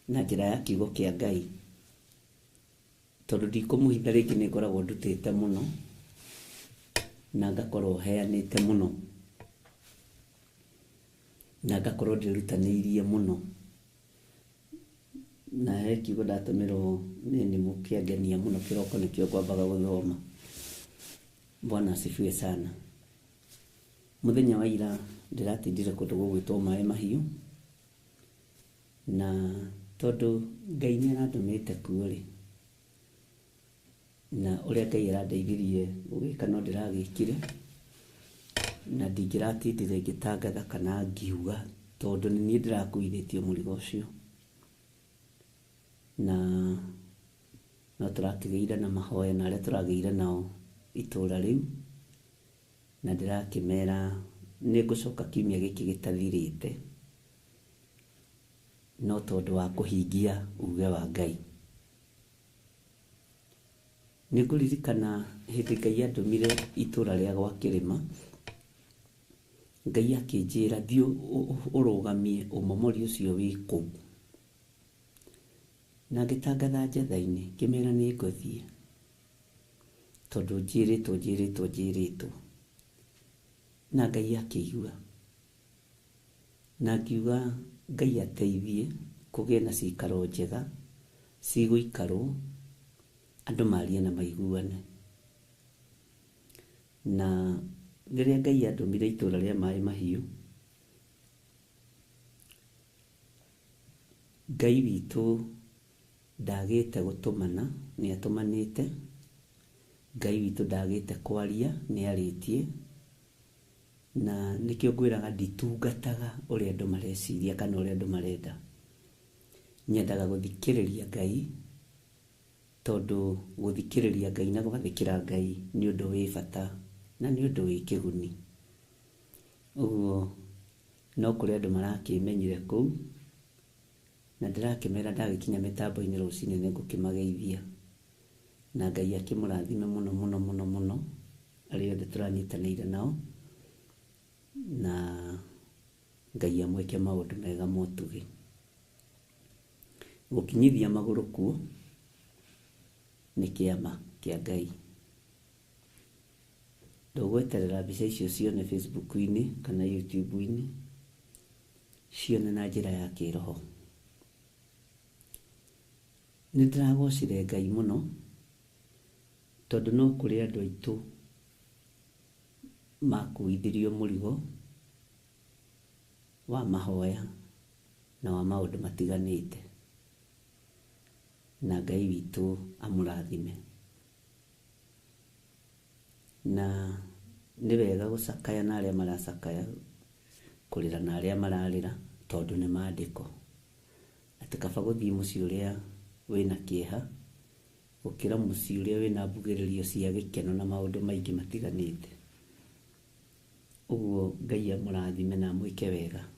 na njĩra ya kiugo kĩa Ngai, tondũ ndikũmũhitha rĩngĩ nĩ ngoragwo ndutĩte mũno na ngakorwo heanĩte mũno na ngakorwo ndĩrutanĩirie mũno, na he kiugo ndatũmĩrwo nĩ mũkĩangenia mũno kĩroko nĩkĩo kwambaga gũthoma. Bwana asifiwe sana. Mũthenya wa ira ndĩratindire kũndũ gũgwĩtwo Maĩ Mahiũ, na tondũ Ngai nĩ arandũmĩte kuo-rĩ, na ũrĩa Ngai arandeithirie gũgĩka no ndĩragĩkire, na ndingĩratindire ngĩtangatha kana ngiuga, tondũ nĩ niĩ ndĩrakuithĩtio mũrigo ũcio, na no tũrakĩgĩire na mahoya na arĩa tũragĩire nao itũũra rĩu, na ndĩrakĩmera nĩ ngũcoka kiumia gĩkĩ gĩtathirĩte, no tondũ wa kũhingia uge wa Ngai. Nĩ ngũririkana hĩndĩ Ngai andũmire itũũra rĩa gwa Kĩrĩma, Ngai akĩnjĩra thiĩ ũrũgamie ũmomori ũcio wĩ kũu, na ngĩtangatha njatha-inĩ ngĩmera nĩ ngũthiĩ, tondũ njĩrĩtwo na Ngai akĩigua, na ngiuga Ngai ateithie kũgĩe na cikaro njega cigũikarwo, andũ marie na maiguane. Na rĩrĩa Ngai andũmire itũũra rĩa Maĩ Mahiũ, Ngai witũ ndagĩte gũtũmana, nĩ atũmanĩte. Ngai witũ ndagĩte kwaria, nĩ arĩtie. Na nĩkĩo ngwĩraga nditungataga ũrĩa andũ mareciria kana ũrĩa andũ marenda. Nyendaga gũthikĩrĩria Ngai, tondũ gũthikĩrĩria Ngai na gũgathĩkĩra Ngai nĩ ũndũ wĩ bata na nĩ ũndũ wĩ kĩguni. Ũguo no kũrĩ andũ marakĩmenyire kũu, na ndĩrakĩmera ndagĩkinya mĩtambo-inĩ rũcinĩ nĩ ngũkĩmageithia, na Ngai akĩmũrathime mũno mũno mũno mũno arĩa othe tũranyitanĩire nao, na Ngai amwĩke maũndũ mega motugi. Gũkinyithia magũrũ kuo nĩ kĩama kĩa Ngai. Ndũgweterera mbica icio cione Facebook-inĩ kana YouTube-inĩ, cione na njĩra ya kĩroho. Nĩ ndĩragocire Ngai mũno, tondũ no kũrĩ andũ aitũ makuithirio mũrigo wa mahoya na wa maũndũ matiganĩte, na Ngai witũ amũrathime. Na nĩ wega gũcakaya na arĩa maracakaya, kũrĩra na arĩa mararĩra, tondũ nĩ maandĩko. Atĩ kaba gũthiĩ mũciĩ ũrĩa wĩna kĩeha gũkĩra mũciĩ ũrĩa wĩna mbugĩrĩrio cia gĩkeno na maũndũ maingĩ matiganĩte. Ũguo Ngai amũrathime na amwĩke wega.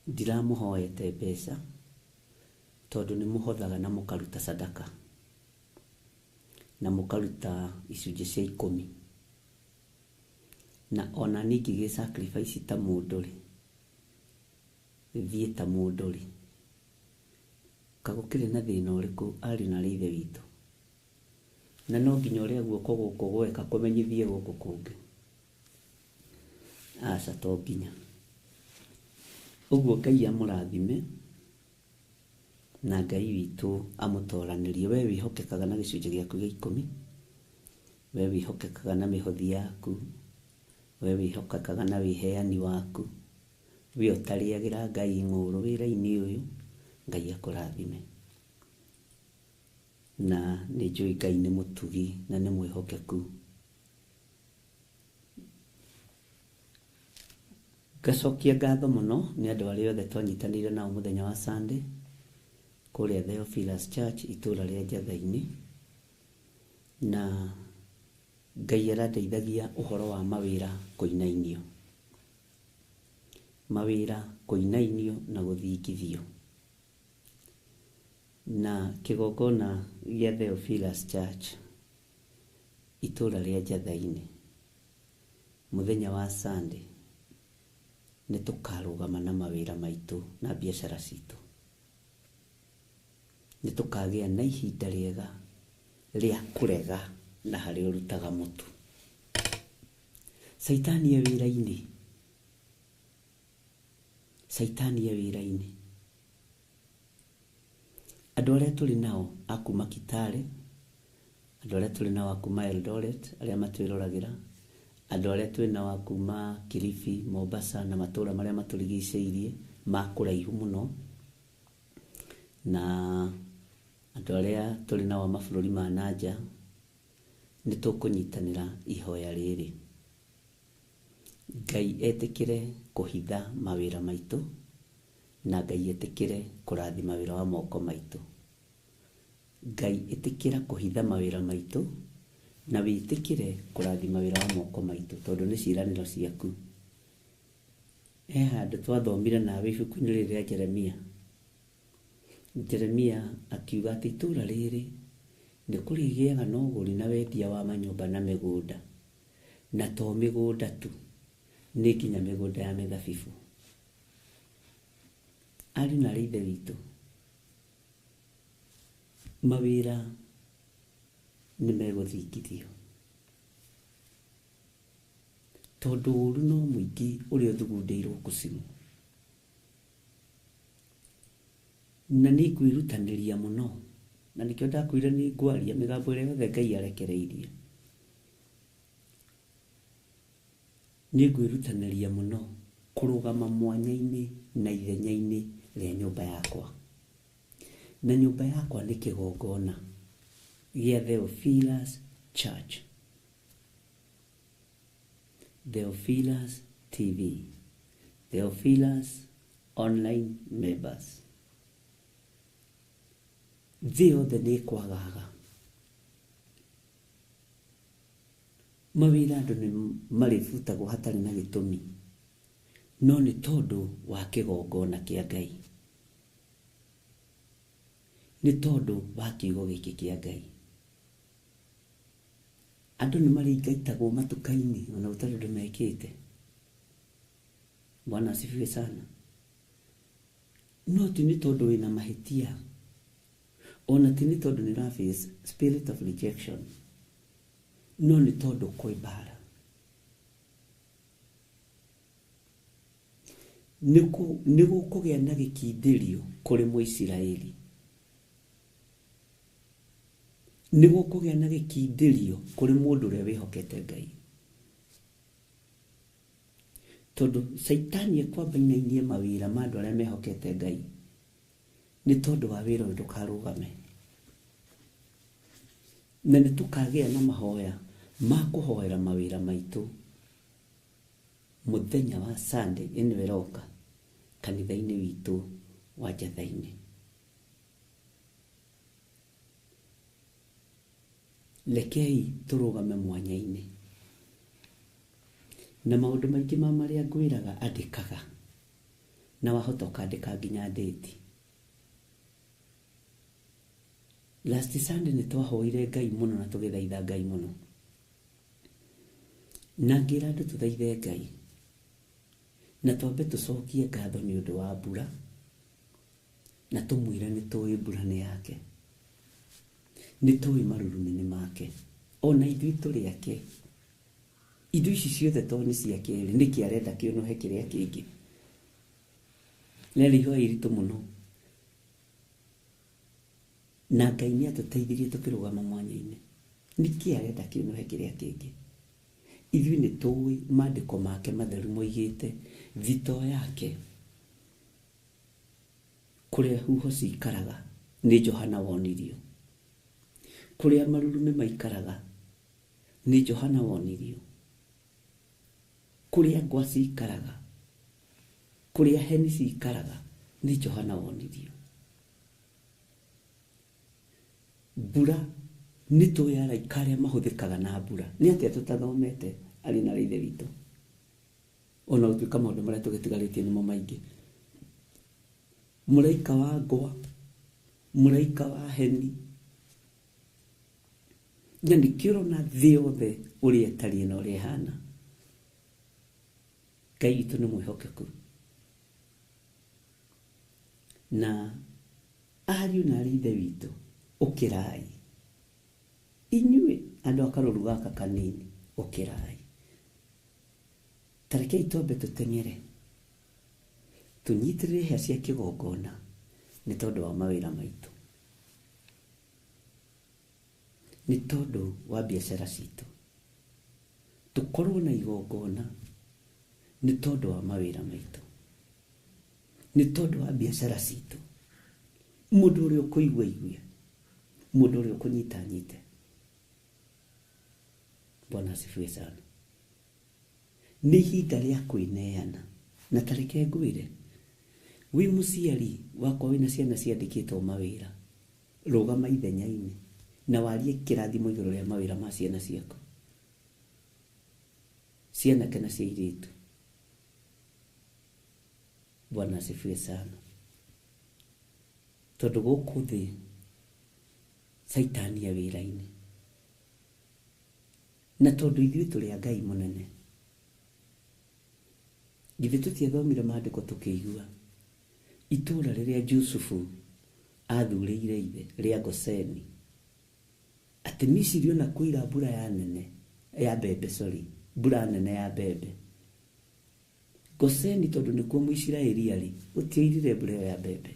Ndiramũhoete mbeca, tondũ nĩ mũhothaga na mũkaruta sadaka, na mũkaruta icunjĩ cia 10, na ona ningĩ gĩ sacrifice ta mũndũ-rĩ, thiĩ ta mũndũ-rĩ, kagũkĩrĩ na thĩna ũrĩkũ arĩ na Ithe witũ, na no nginya ũrĩa guoko gũkũ gweka kũmenyithie gũkũ kũngĩ? Aca to nginya. Ũguo Ngai amũrathime, na Ngai witũ amũtoranĩrie. We wĩhokekaga na gĩcunjĩ gĩaku gĩa 10, we wĩhokekaga na mĩhothi yaku, we wĩhokekaga na wĩheani waku, we ũtarĩagĩra Ngai ng'ũrũ wĩra-inĩ ũyũ, Ngai akũrathime. Na nĩ njũĩ Ngai nĩ mũtugi na nĩ mwĩhokeku. Ngacokia ngatho mũno nĩ andũ arĩa othe twanyitanĩire nao mũthenya wa Sunday kũrĩa Theophilus Church itũũra rĩa Njatha-inĩ, na Ngai arateithagia ũhoro wa mawĩra kũinainio. Mawĩra kũinainio na gũthingithio. Na kĩgongona gĩa Theophilus Church itũra rĩa Njathainĩ mũthenya wa Sunday nĩ tũkarũgama na mawĩra maitũ na biacara citũ. Nĩ tũkagĩa na ihinda rĩega rĩa kũrega na harĩ ũrutaga mũtu. Saitani e wĩra-inĩ. Saitani e wĩra-inĩ. Andũ arĩa tũrĩ nao a kuma Kitale, andũ arĩa tũrĩ nao a kuma Eldoret, arĩa matwĩroragĩra, andũ arĩa tũrĩ nao a kuma Kilifi, Mombasa na matũra marĩa matũrigicĩirie ma kũraihu mũno, na andũ arĩa tũrĩ nao a mabũrũri ma nanja, nĩ tũkũnyitanĩra ihoya rĩrĩ. Ngai etĩkĩre kũhitha mawĩra maitũ, na Ngai etĩkĩre kũrathima wĩra wa moko maitũ. Ngai etĩkĩra kũhitha mawĩra maitũ, na wĩtĩkĩre kũrathima wĩra wa moko maitũ, tondũ nĩ ciĩranĩro ciaku. Handũ twathomire nawe ibuku-inĩ rĩrĩ rĩa Jeremia. Jeremia akiuga atĩ itũra rĩrĩ nĩ kũrĩgĩaga na ũgũri na wendia wa manyũmba na mĩgũnda, na to mĩgũnda tu, nĩ nginya mĩgũnda ya mĩthabibũ. Ariũ na aarĩ a Ithe witũ, mawĩra nĩ megũthingithio, tondũ ũũru no mũingĩ ũrĩa ũthugundĩirwo kusimu. Na nĩ ngwĩrutanĩria mũno, na nĩkĩo ndakwĩra nĩ ngwaria mĩgambo ĩrĩa yothe Ngai arekereirie. Nĩ ngwĩrutanĩria mũno kũrũgama mwanya-inĩ na ithenya-inĩ rĩa nyũmba yakwa. Na nyũmba yakwa nĩ kĩgongona gĩa Theophilus Church, Theophilus TV, Theophilus Online Members. Thĩ yothe nĩ kwagaga. Mawĩra andũ nĩ marĩbutagwo hatarĩ na gĩtũmi, no nĩ tondũ wa kĩgongona kĩa Ngai. Nĩ tondũ wa kiugo gĩkĩ kĩa Ngai. Andũ nĩ marĩingaitagwo matuka-inĩ ona gũtarĩ ũndũ mekĩte. Bwana asifiwe sana. No ti nĩ tondũ wĩna mahĩtia, ona ti nĩ tondũ nĩ ũraface spirit of rejection, no nĩ tondũ kwĩ mbara. Nĩ gũkũgĩa na gĩkindĩrio kũrĩ Mũisiraeli. Nĩ gũkũgĩa na gĩkindĩrio kũrĩ mũndũ ũrĩa wĩhokete Ngai. Tondũ Saitani ekwambainainie mawĩra ma andũ arĩa mehokete Ngai, nĩ tondũ wa wĩra ũyũ ndũkarũgame. Na nĩ tũkagĩa na mahoya ma kũhoera mawĩra maitũ mũthenya wa Sunday ĩno ĩroka kanitha-inĩ witũ wa Njathainĩ. Lekei tũrũgame mwanya-inĩ. Na maũndũ maingĩ ma marĩa ngwĩraga andĩkaga, na wahota ũkandĩka nginya ndĩti. Last Sunday nĩ twahoire Ngai mũno na tũgĩthaitha Ngai mũno. Na ngĩra andũ tũthaithe Ngai, na twambe tũcokie ngatho nĩ ũndũ wa mbura, na tũmwĩre nĩ tũĩ mbura nĩ yake, nĩ tũĩ marurumĩ nĩ make, ona ithuĩ tũrĩ ake. Indo ici ciothe to nĩ cia kerĩ, nĩkĩ arenda kĩonohe kĩrĩa kĩngĩ. Rĩrĩ ihoya iritũ mũno. Na Ngai nĩ atũteithirie tũkĩrũgama mwanya-inĩ. Nĩkĩ arenda kĩonohe kĩrĩa kĩngĩ. Ithuĩ nĩ tũĩ maandĩko make matheru moigĩte thito yake kũrĩa huho cikaraga nĩ Johana wonirio. Kũrĩa marurumĩ maikaraga nĩ Johana wonirio. Kũrĩa ngwa cikaraga, kũrĩa heni cikaraga nĩ Johana wonirio. Mbura nĩ tũĩ araika arĩa mahũthĩkaga na mbura nĩ atĩa tũtathomete arĩ na Ithe witũ ona gũtuĩka maũndũ marĩa tũgĩtigarĩtie nĩmo maingĩ. Mũraika wa ngwa, mũraika wa heni, na nĩkĩo ũrona thĩ yothe ũrĩa ĩtariĩ na ũrĩa ĩhana. Ngai witũ nĩ mwĩhokeku, na ariũ na arĩ Ithe witũ, ũkĩrai. Inyuĩ andũ a karũru gaka kanini, ũkĩrai. Tarekei twambe tũteng'ere, tũnyitĩrĩre hĩa cia kĩgongona nĩ tondũ wa mawĩra maitũ, nĩ tondũ wa biacara citũ. Tũkorwo na igongona nĩ tondũ wa mawĩra maitũ, nĩ tondũ wa biacara citũ. Mũndũ ũrĩa ũkũigua igue, mũndũ ũrĩa ũkũnyita nyite. Bwana asifiwe sana. Nĩ ihinda rĩa kwĩneana, na tareke ngwĩre, wĩ mũciari wakwa wĩna ciana ciandĩkĩtwo mawĩra, rũgama ithenya-inĩ na warie kĩrathimo igũrũ rĩa mawĩra ma ciana ciaku, cianake na cia airĩtu. Bwana asifiwe sana. Tondũ gũkũ thĩ Saitani ya wĩra-inĩ, na tondũ ithuĩ tũrĩ a Ngai mũnene, githĩ tũtiathomire maandĩko tũkĩigua itũũra rĩrĩa Jusufu athurĩire ithe rĩa Goseni, atĩ Misiri ona kwĩra mbura ya nene ya mbembe, mbura nene ya mbembe. Goseni tondũ nĩkuo Mũisiraeli arĩ, gũtiairire mbura ĩyo ya mbembe,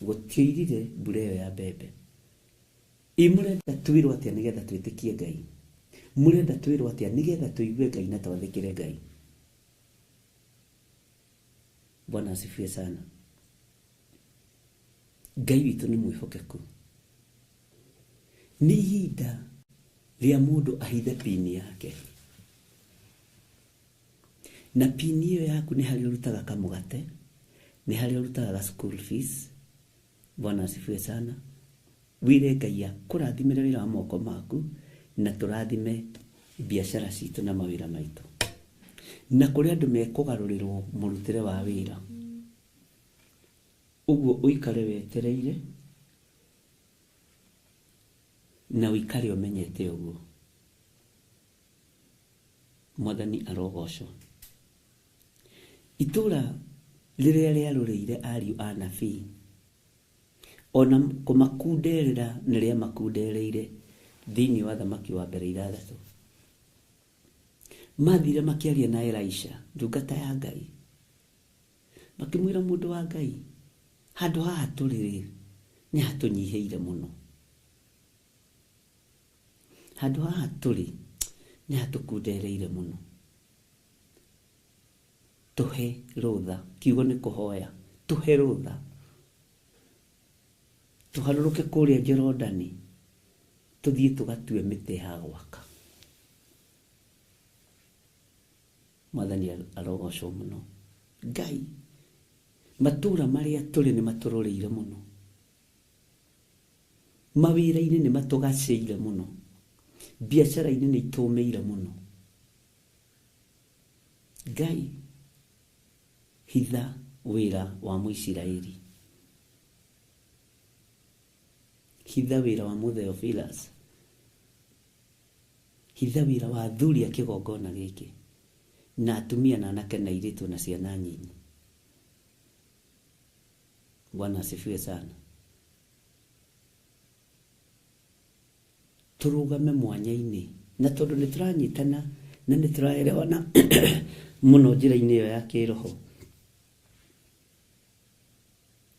gũtiairire mbura ĩyo ya mbembe. Mũrenda twĩrwo atĩa nĩgetha twĩtĩkie Ngai? Mũrenda twĩrwo atĩa nĩgetha tũigue Ngai na twathĩkĩre Ngai? Bwana asifiwe sana. Ngai witũ nĩ mwĩhokeku. Nĩ ihinda rĩa mũndũ ahithe pini yake, na pini ĩyo yaku nĩ harĩa ũrutaga kamũgate, nĩ harĩa ũrutaga school fees. Bwana asifiwe sana. Wĩre Ngai akũrathimĩre wĩra wa moko maku, na tũrathime biacara citũ na mawĩra maitũ. Na kũrĩ andũ mekũgarũrĩrwo mũrutĩre wa wĩra, ũguo ũikare wetereire na ũikare ũmenyete ũguo. Mwathani arogocwo. Itũũra rĩrĩa rĩarũrĩire ariũ a nabii, ona kũmakunderera nĩrĩa makundereire thĩinĩ wa Thamaki wa mbere 6. Mathire makĩaria na Elisha, ndungata ya Ngai, makĩmwĩra mũndũ wa Ngai, handũ haha tũrĩ nĩ hatũnyihĩire mũno, handũ haha tũrĩ nĩ hatũkundereire mũno, tũhe rũtha. Kiugo nĩ kũhoya, tũhe rũtha tũharũrũke kũrĩa Jorodani, tũthiĩ tũgatue mĩtĩ ya gwaka. Mwathani arogocwo mũno. Ngai, matũũra marĩa tũrĩ nĩ matũrũrĩire mũno, mawĩra-inĩ nĩ matũgacĩire mũno, biacara-inĩ nĩ itũmĩire mũno. Ngai, hitha wĩra wa Mũisiraeli, hitha wĩra wa Mũtheophilus, hitha wĩra wa athuri a kĩgongona gĩkĩ, na atumia na anake na airĩtu na ciana nyinyi. Bwana asifiwe sana. Tũrũgame mwanya-inĩ, na tondũ nĩ tũranyitana na nĩ tũraerewana mũno njĩra-inĩ ĩyo ya kĩroho,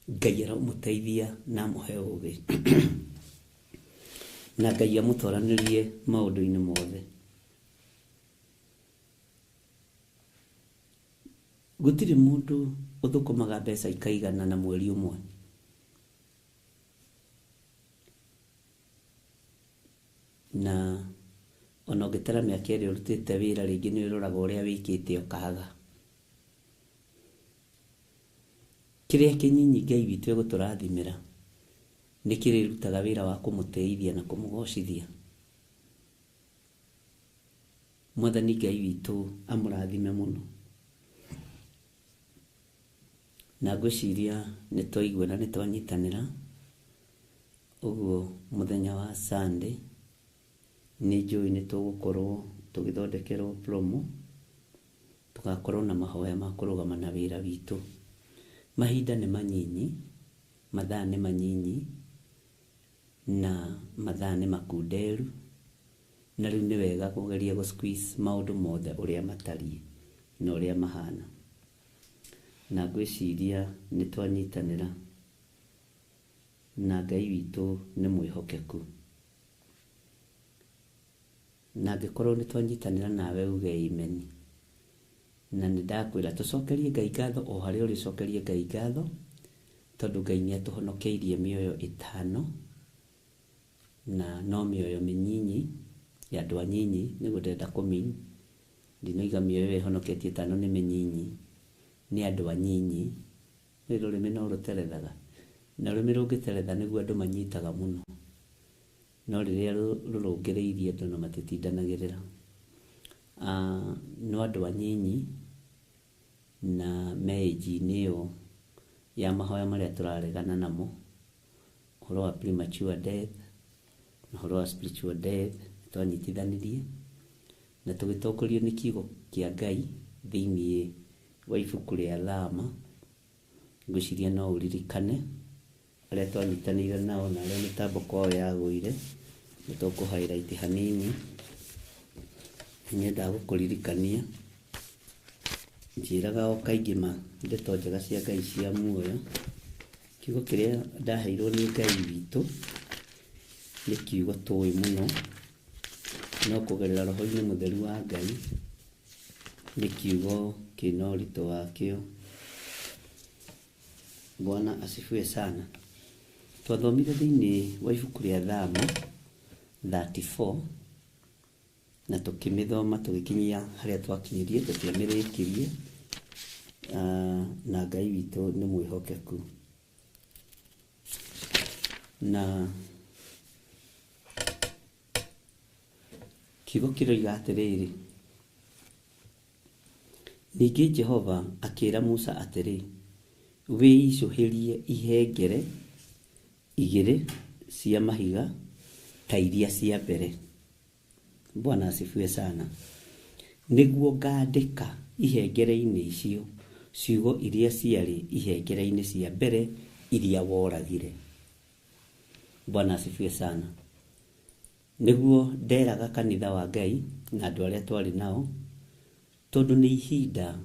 Ngai aramũteithia na amũhe ũũgĩ, na Ngai amũtwaranĩrie maũndũ-inĩ mothe. Gũtirĩ mũndũ ũthũkũmaga mbeca ikaigana na mweri ũmwe. Na ona ũngĩtara mĩaka ĩrĩa ũrutĩte wĩra, rĩngĩ nĩ ũroraga ũrĩa wĩkĩte ũkaga. Kĩrĩa kĩnyinyi Ngai witũ egũtũrathimĩra nikirutaga wira wa kumuteithia na kumugocithia. Mwathani Ngai witu amurathime muno. Na ngwiciria nitwaigua na nitwanyitanira uguo muthenya wa Sunday ni njui nitugukorwo tugithondekerwo promo tugakorwo na mahoya ma kurugama na wira witu. Mahinda ni manyinyi, mathaa ni manyinyi, na mathaa ni makunderu, na riu ni wega kugeria go squeeze maundu mothe uria matari na uria mahana. Na ngwiciria nitwanyitanira na Ngai witu ni mwihokeku. Na ngikorwo nitwanyitanira nawe uge amen. Na nindakwira tucokerie Ngai ngatho o hari uri cokerie Ngai ngatho tondu Ngai ni atuhonokeirie mioyo 5 na no mioyo minyinyi ya andu anyinyi niguo ndenda kumin. Ndinoiga mioyo ihonoketie 5 ni minyinyi ni andu anyinyi. Ni rurimi no ruterethaga na rurimi rungiteretha niguo andu manyitaga muno, no riria rurungireirie andu na matitindanagirira. No andu anyinyi na meji niyo ya mahoya maria turaregana namo, uhoro wa premature death na uhoro wa spiritual death twanyitithanirie na tugitokorio ni kiugo kia Ngai thiini wa ibuku ria Rama. Ngwiciria no uririkane aria twanyitanire nao na aria mitambo kwao yaguire nituku highlight hanini. Nyenda gukuririkania njiraga o kaingi ndeto njega cia Ngai cia muoyo. Kiugo kiria ndaheirwo ni Ngai witu ni kiugo tui muno, no kugerera roho-ini mutheru wa Ngai ni kiugo kina urito wakio. Bwana asifiwe sana. Twathomire thiini wa ibuku ria Rama 34 na tukimithoma tugikinyia haria twakinyirie tutiamirikirie. Na Ngai witu ni mwihokeku. Na kiugo kiroiga atiriri, ningi Jehova akira Musa atiri, wiicuhirie ihengere igiri cia mahiga ta iria cia mbere. Bwana asifiwe sana. Niguo ngandika ihengere-ini icio ciugo iria ciari ihengere-ini cia mbere iria woragire. Bwana asifiwe sana. Niguo nderaga kanitha wa Ngai na andu aria twari nao tondu ni ihinda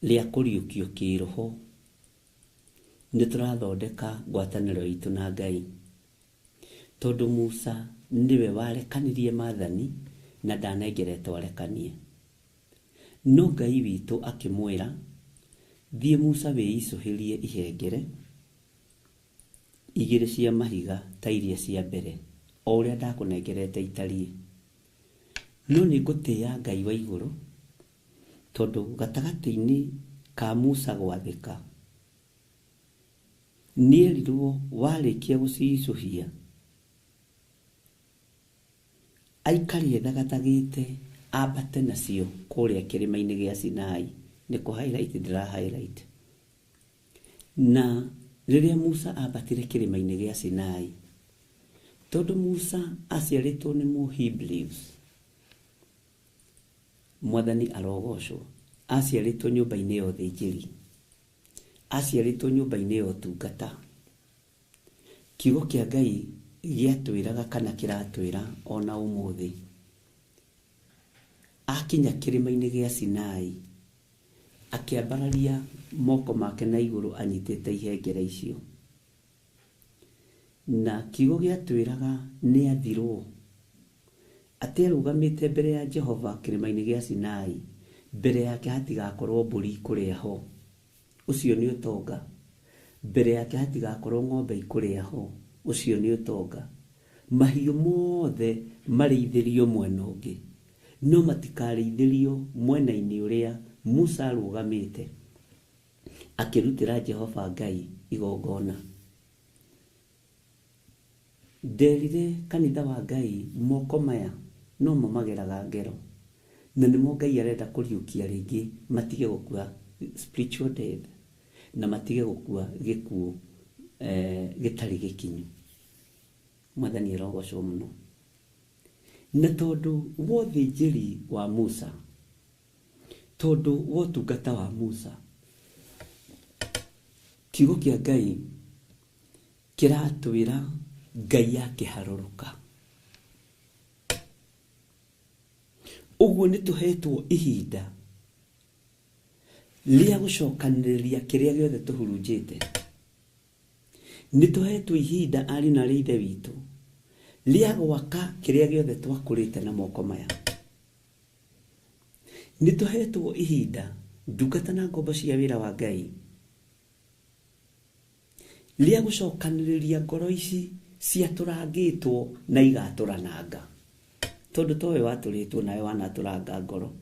ria kuriukio kiroho. Niturathondeka ngwataniro itu na Ngai tondu Musa niwe warekanirie maathani na ndanengeretwo arekanie. No Ngai witu akimwira thie Musa wiicuhirie ihengere igiri cia mahiga ta iria cia mbere o uria ndakunengerete itari. No ni ngutia Ngai wa iguru tondu gatagati-ini ka Musa gwathika nierirwo warikia guciicuhia aikarie thagatagite ambate nacio kuria kirima-ini gia Sinai. Ni ku highlight ndira highlight. Na riria Musa ambatire kirima-ini gia Sinai, tondu Musa aciaritwo ni Mũhebrews, Mwathani arogocwo, aciaritwo nyumba-ini ya uthinjiri, aciaritwo nyumba-ini ya utungata. Kiugo kia Ngai giatwiraga kana kiratwira ona umuthi akinya kirima-ini gia Sinai akiambararia moko make na iguru anyitite ihengere icio. Na kiugo giatwiraga ni athirwo aterugamite mbere ya Jehova kirima-ini gia Sinai, mbere yake hatigakorwo mburi kuria ho, ucio ni utonga. Mbere yake hatigakorwo ng'ombe ikuria ho, ucio ni utonga. Mahiũ mothe marĩithirio mwena ũngĩ, no matikarĩithirio mwena-inĩ ũrĩa Musa arũgamĩte akĩrutĩra Jehova Ngai igongona. nderire kanitha wa Ngai moko maya no mamageraga ngero na nimo Ngai arenda kuriukia ringi matige gukua spiritual death na matige gukua gikuo gitari gikinyu. Mwathani arogocwo muno. Na tondu wothinjiri wa Musa, tondu wotungata wa Musa, kiugo kia Ngai kiratwira Ngai akiharũrũka. Uguo nituhetwo ihinda ria gucokanĩrĩria kiria giothe tuhurunjite. Nituhetwo ihinda ari na ithe witu ria gwaka kiria giothe twakũrĩte na moko maya. Nituhetwo ihinda ndungata na ngombo cia wĩra wa Ngai ria gucokanĩrĩria ngoro ici ciatũrangĩtwo na igatũrananga, tondu towe watũrĩtwo nawe wanatũranga ngoro.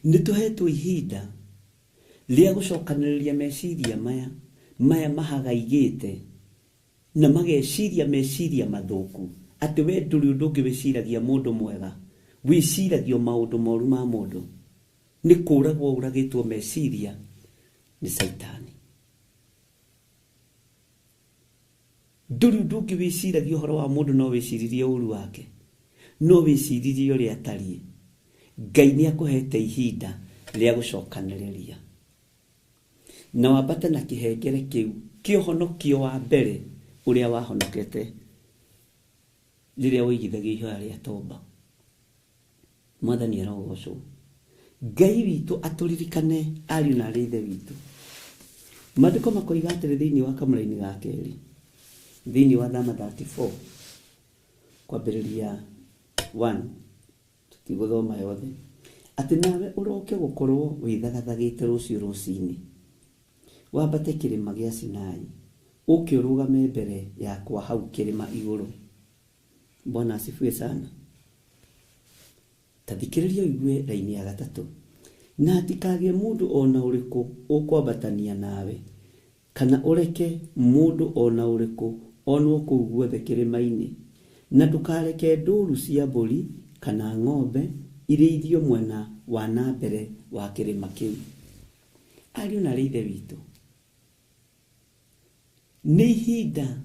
Nituhetwo ihinda ria gucokanĩrĩria meciria maya mahagaigĩte na mageciria meciria mathuku ati we nduri undu ungi wiciragia mundu mwega, wiciragio maundu moru ma mundu. Ni kuragwo uragitwo meciria ni Saitani. Nduri undu ungi wiciragia uhoro wa mundu no wiciririe uru wake, no wiciririe uria atariĩ. Ngai ni akuhete ihinda ria gucokanĩrĩria na wambate na kihengere kiu kiohonokio wa mbere uria wahonokete riria wigithagia ihoya ria toba. Mwathani arogocwo. Ngai witu aturirikane ariũ na ithe witu. Maandĩko makoiga atĩrĩ thĩinĩ wa kamũra-inĩ ga kerĩ, thĩinĩ wa Thama 34 kwambĩrĩria 1 tutigũthoma yothe, atĩ nawe ũroke gũkorwo wĩthagathagĩte rũciũ rũcinĩ, wambate kĩrĩma gĩa Sinai, ũke ũrũgame mbere yakwa hau kĩrĩma igũrũ. Bwana asifiwe sana. Tathikĩrĩria uigue raini ya gatatũ. Na hatikagĩe mũndũ ona ũrĩkũ ũkwambatania nawe, kana ũreke mũndũ ona ũrĩkũ onwo kũu guothe kĩrĩma-inĩ, na ndũkareke ndũũru cia mbũri kana ng'ombe irĩithio mwena wa na mbere wa kĩrĩma kĩu. Ariũ na ithe witũ, nĩ ihinda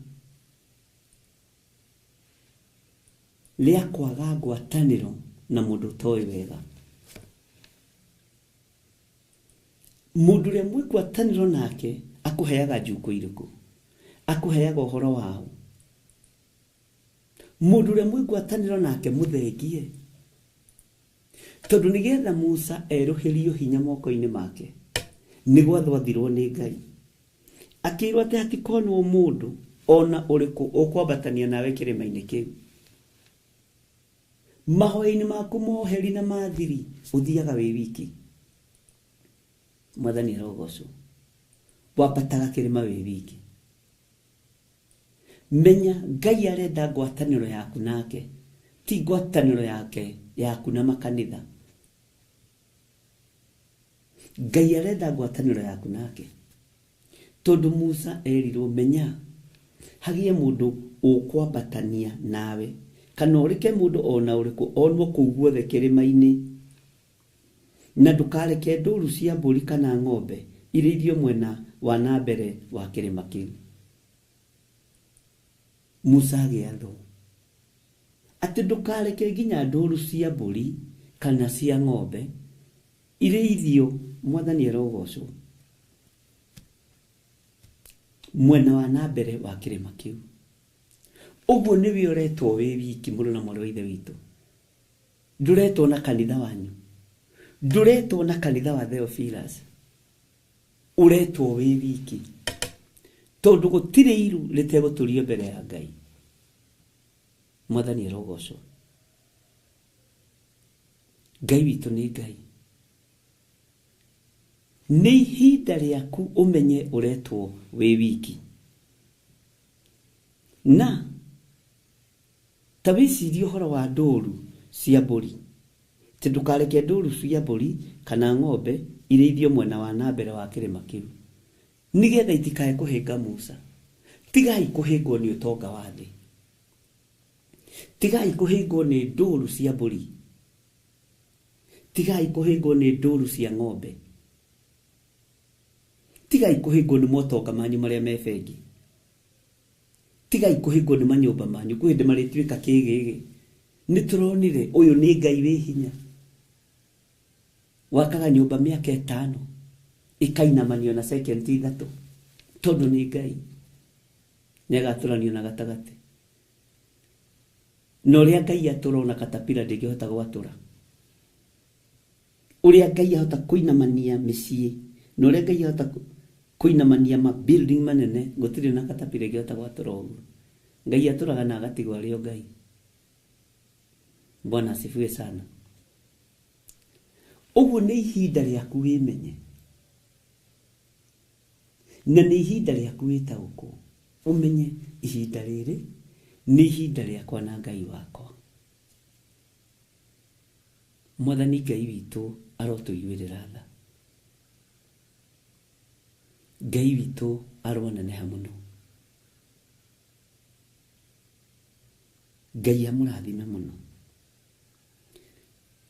ria kwaga ngwatanĩro na mũndũ ũtoĩ wega. Mũndũ ũrĩa mwĩ ngwatanĩro nake akũheaga njukũ irĩkũ? Akũheaga ũhoro wao. Mũndũ ũrĩa mwĩ ngwatanĩro nake mũthengie, tondu nigetha Musa erũhĩrio hinya moko-inĩ make nĩ gwathwathirwo nĩ Ngai. Akĩirwo atĩ hatikonwo mũndũ ona ũrĩkũ ũkwambatania nawe kĩrĩma-inĩ kĩu. Mahoya-inĩ maku moheri na mathiri ũthiaga wĩ wiki. Mwathani arogocwo. Wambataga kĩrĩma wĩ wiki. Menya Ngai arenda ngwatanĩro yaku nake, ti ngwatanĩro yake yaku na makanitha. Ngai arenda ngwatanĩro yaku nake. Tondu Musa erirwo menya hagie mũndũ ũkwambatania nawe, kana ũreke mũndũ ona ũrĩkũ onwo kũu guothe kĩrĩma-inĩ, na ndũkareke ndũũru cia mbũri kana ng'ombe irĩithio mwena wa na mbere wa kĩrĩma kĩu. Musa agĩathwo atĩ ndũkareke nginya ndũũru cia mbũri kana cia ng'ombe irĩithio, Mwathani arogocwo, mwena wa na mbere wa kĩrĩma kĩu. Ũguo nĩwe ũretwo wĩ wiki, mũrũ na mwarĩ wa ithe witũ. Ndũretwo na kanitha wanyu, ndũretwo na kanitha wa Theophilus, ũretwo wĩ wiki, tondu gũtirĩ iru rĩtegũtũrio mbere ya Ngai. Mwathani arogocwo. Ngai witũ nĩ Ngai. Nĩ ihinda rĩaku ũmenye ũretwo wĩ wiki. Na ta wĩcirie ũhoro wa ndũũru cia mbũri, tĩ ndũkareke ndũũru cia mbũri kana ng'ombe irĩithio mwena wa na mbere wa kĩrĩma kĩu, nigetha itikae kũhĩnga Musa. Tigai kũhĩngwo nĩ ũtonga wa thĩ. tigai kuhingwo ni nduru cia mburi, tigai kuhingwo ni nduru cia ng'ombe, tigai kuhingwo ni motoka manyu maria me bengi, tigai kuhingwo ni manyumba manyu kwende marituika kigigi. Ni turonire uyu ni Ngai wi hinya, wakaga nyumba miaka 5 ikainamanio na second 3 tondu ni Ngai negaturanio na gatagati. No ria Ngai aturona katapira ndingihota gwatura, uria Ngai ahota kuinamania micii, no ria Ngai ahota kuinamania ma building manene, gutire na katapira ngihota gwatura uguo. Ngai aturaga na agatigwa ario Ngai. Bwana asifiwe sana. Uguo ni ihinda riaku wimenye, na ni ihinda riaku witaũkwo umenye ihinda riri ni ihinda riakwa na Ngai wakwa. Mwathani Ngai witu arotuiguirira tha, Ngai witu aroneneha muno, Ngai amurathime muno.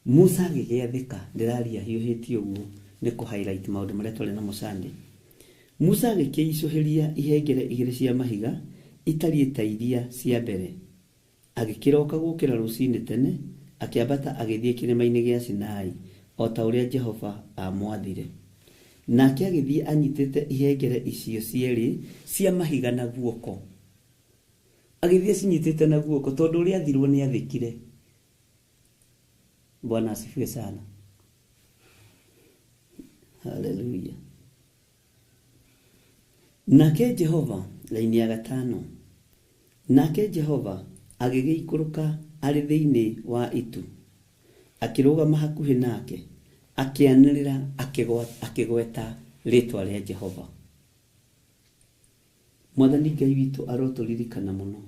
Musa agigiathika, ndiraria hiuhitie uguo ni ku highlight maundu maria twari na Sunday. Musa agikiicuhiria ihengere igiri cia mahiga itariĩ ta iria cia mbere, agikiroka gukira rucini tene, akiambata agithie kirima-ini gia Sinai o ta uria Jehova amwathire. Nake agithie anyitite ihengere icio cieri cia mahiga na guoko, agithie cinyitite na guoko tondu uria athirwo ni athikire. Bwana asifiwe sana. Hallelujah. Nake Jehova, laini ya 5, nake Jehova agigiikuruka ari thiini wa itu, akirugama hakuhi nake, akianirira akigweta ritwa ria Jehova. Mwathani Ngai witu aroturirikana muno.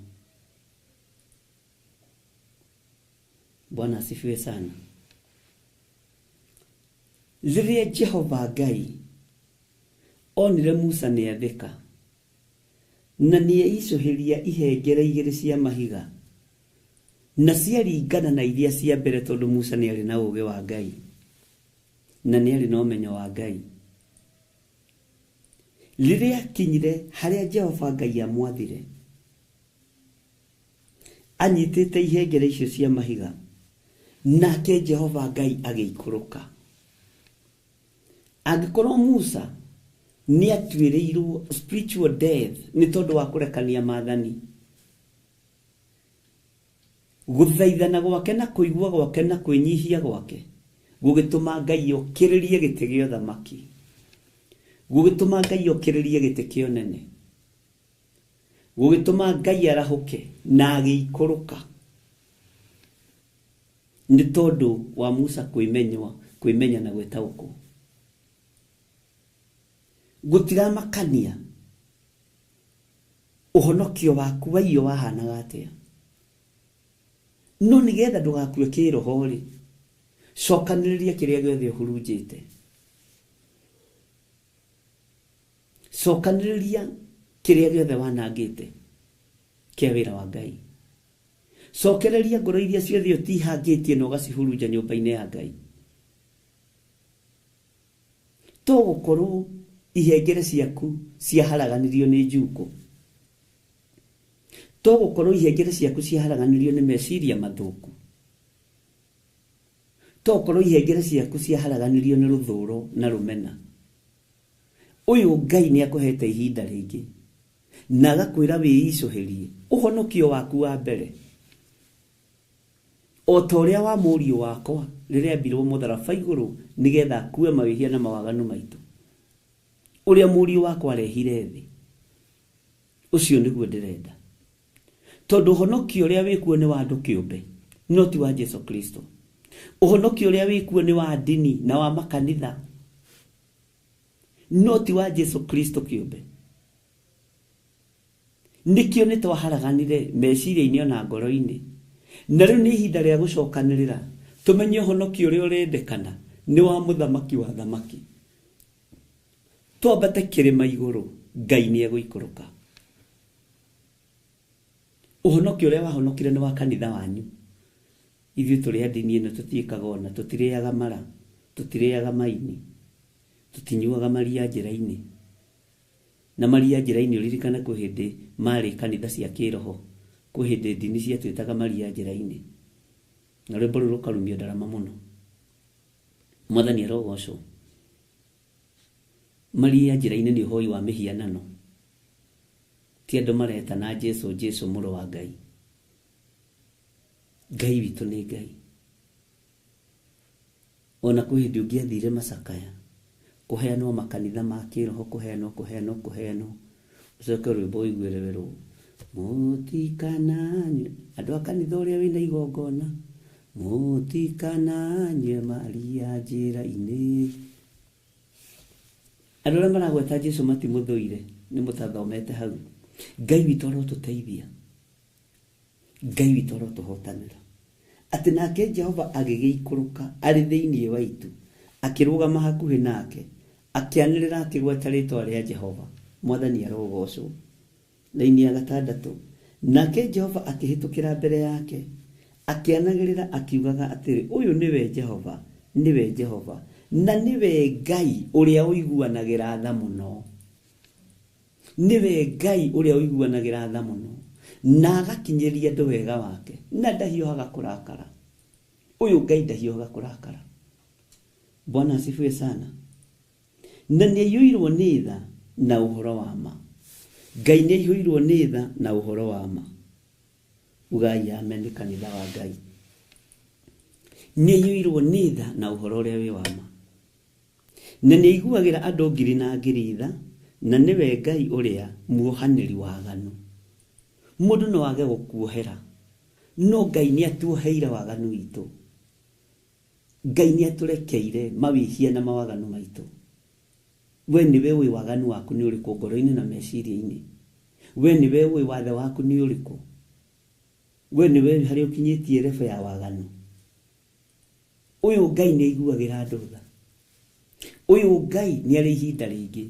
Bwana asifiwe sana. Riria Jehova Ngai onire Musa ni athika, na ni eicuhiria ihengere igiri cia mahiga, na ciaringana na iria cia mbere tondu Musa ni ari na uge wa Ngai, na ni ari na umenyo wa Ngai. Riria kinyire haria Jehova Ngai amwathire, anyitite ihengere icio cia mahiga, nake Jehova Ngai agiikuruka. Agikorwo Musa ni atuirirwo spiritual death ni tondu wa kurekania maathani, guthaithana gwake na kuigua gwake na kwinyihia gwake gugituma Ngai okiririe giti gio thamaki, gugituma Ngai okiririe giti kio nene, gugituma Ngai arahuke na agiikuruka. Ni tondu wa Musa kwimenya na gwetaũkwo. Gutiramakania uhonokio waku waio wahanaga atia, no nigetha ndugakue kiroho ri, cokaniriria kiria giothe uhurunjite, cokaniriria kiria giothe wanangite kia wira wa Ngai, cokereria ngoro iria ciothe utihangitie na ugacihurunja nyumba-ini ya Ngai. To gukorwo ihengere ciaku ciaharaganirio ni njuko, to gukorwo ihengere ciaku ciaharaganirio ni meciria mathuku, to gukorwo ihengere ciaku ciaharaganirio ni ruthuro na rumena. Uyu Ngai ni akuhete ihinda ringi na agakwira wiicuhirie uhonokio waku wa mbere, o ta uria wa murio wakwa riria mbirwo mutharaba iguru nigetha akue mawihia na mawaganu maitu, uria murio wakwa arehire thi, ucio niguo ndirenda. Tondu uhonokio uria wikuo ni wa andu kiumbe, no ti wa Jesu Kristo. Uhonokio uria wikuo ni wa dini na wa makanitha, no ti wa Jesu Kristo kiumbe. Nikio ni twaharaganire meciria-ini ona ngoro-ini, na riu ni ihinda ria gucokanirira tumenye uhonokio uria urendekana ni wa muthamaki wa thamaki. Twambate kirima iguru, Ngai ni eguikuruka. Ũhonokio ũrĩa wahonokire nĩ wa kanitha wanyu. Ithuĩ tũrĩ a ndini ĩno tũtiĩkaga ona, tũtirĩaga mara, tũtirĩaga maini, tũtinyuaga maria njĩra-inĩ. Na maria njĩra-inĩ ũririkane kwĩ hĩndĩ marĩ kanitha cia kĩroho, kwĩ hĩndĩ ndini ciatwĩtaga maria njĩra-inĩ. Na rwĩmbo rũu rũkarumio ndarama mũno. Mwathani arogocwo. Maria njĩra-inĩ nĩ ũhoi wa mĩhianano. Ti andũ maretana Jesu, Jesu mũrũ wa Ngai. Ngai witũ nĩ Ngai. Ona kwĩ hĩndĩ ũngĩathire macakaya, kũheanwo makanitha ma kĩroho, kũheanwo. Ũcoke rwĩmbo ũiguĩre werũ. Mũtikananyue, andũ a kanitha ũrĩa wĩna igongona, mũtikananyue maria njĩra-inĩ. Andũ arĩa maragweta Jesu matimũthũire, nĩ mũtathomete hau. Ngai witũ arotũteithia. Ngai witũ arotũhotanĩra. Atĩ nake Jehova agĩgĩikũrũka arĩ thĩinĩ waitu, akĩrũgama hakuhĩ nake, akĩanĩrĩra akĩgweta rĩĩtwa rĩa Jehova. Mwathani arogocwo. Laini ya 6. Nake Jehova akĩhĩtũkĩra mbere yake, akĩanagĩrĩra akiugaga atĩrĩ, ũyũ nĩwe Jehova, nĩwe Jehova, na nĩwe Ngai ũrĩa ũiguanagĩra tha mũno. Nĩwe Ngai ũrĩa ũiguanagĩra tha mũno, na agakinyĩria andũ wega wake, na ndahiũhaga kũrakara. Ũyũ Ngai ndahiũhaga kũrakara. Bwana asifiwe sana. Na nĩaiyũirwo nĩ tha na ũhoro wa ma. Ngai nĩaiyũirwo nĩ tha na ũhoro wa ma. Ugai amen kanitha wa Ngai. Nĩaiyũirwo nĩ tha na ũhoro ũrĩa wĩ wa ma. Na nĩaiguagĩra andũ ngiri na ngiri tha, na nĩwe Ngai ũrĩa muohanĩri wa aganu. Mũndũ no age gũkuohera, no Ngai nĩatuoheire waganu witũ. Ngai nĩatũrekeire mawĩhia na mawaganu maitũ. We nĩwe ũĩ waganu waku nĩ ũrĩkũ ngoro-inĩ na meciria-inĩ. We nĩwe ũĩ wathe waku nĩ ũrĩkũ. We nĩwe harĩa ũkinyĩtie refe ya waganu. Ũyũ Ngai nĩaiguagĩra andũ tha. Ũyũ Ngai nĩarĩ ihinda rĩngĩ,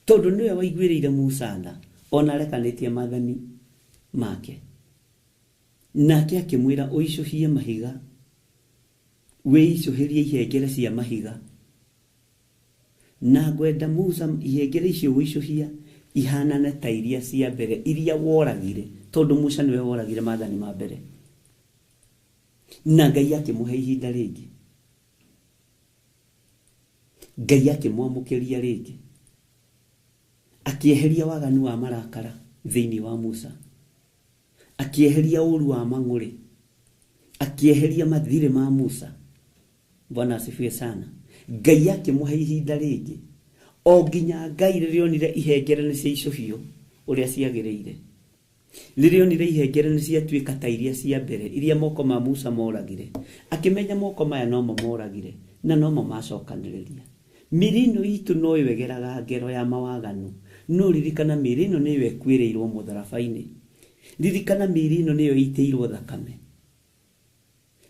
tondũ nĩwe waiguĩrĩire Musa tha, ona arekanĩtie maathani make. Nake akĩmwĩra ũicũhie mahiga, wĩicũhĩrie ihengere cia mahiga. Na ngwenda Musa ihengere icio wĩicũhia ihanane ta iria cia mbere, iria woragire, tondũ Musa nĩwe woragire maathani ma mbere. Na Ngai akĩmũhe ihinda rĩngĩ. Ngai akĩmwamũkĩria rĩngĩ, akĩeheria waganu wa marakara thĩinĩ wa Musa, akĩeheria ũru wa mang'ũrĩ, akĩeheria mathirĩ ma Musa. Bwana asifiwe sana. Ngai akĩmũhe ihinda rĩngĩ, o nginya Ngai rĩrĩa onire ihengere nĩ ciaicũhio ũrĩa ciagĩrĩire, rĩrĩa onire ihengere nĩ ciatuĩka ta iria cia mbere, iria moko ma Musa moragire, akĩmenya moko maya nomo moragire na nomo macokanĩrĩria. Mĩrĩ ĩno itũ no ĩwegeraga ngero ya mawaganu, no ririkana mĩrĩ ĩno nĩyo ĩkuĩrĩirwo mũtharaba-inĩ. Ririkana mĩrĩ ĩno nĩyo ĩitĩirwo thakame.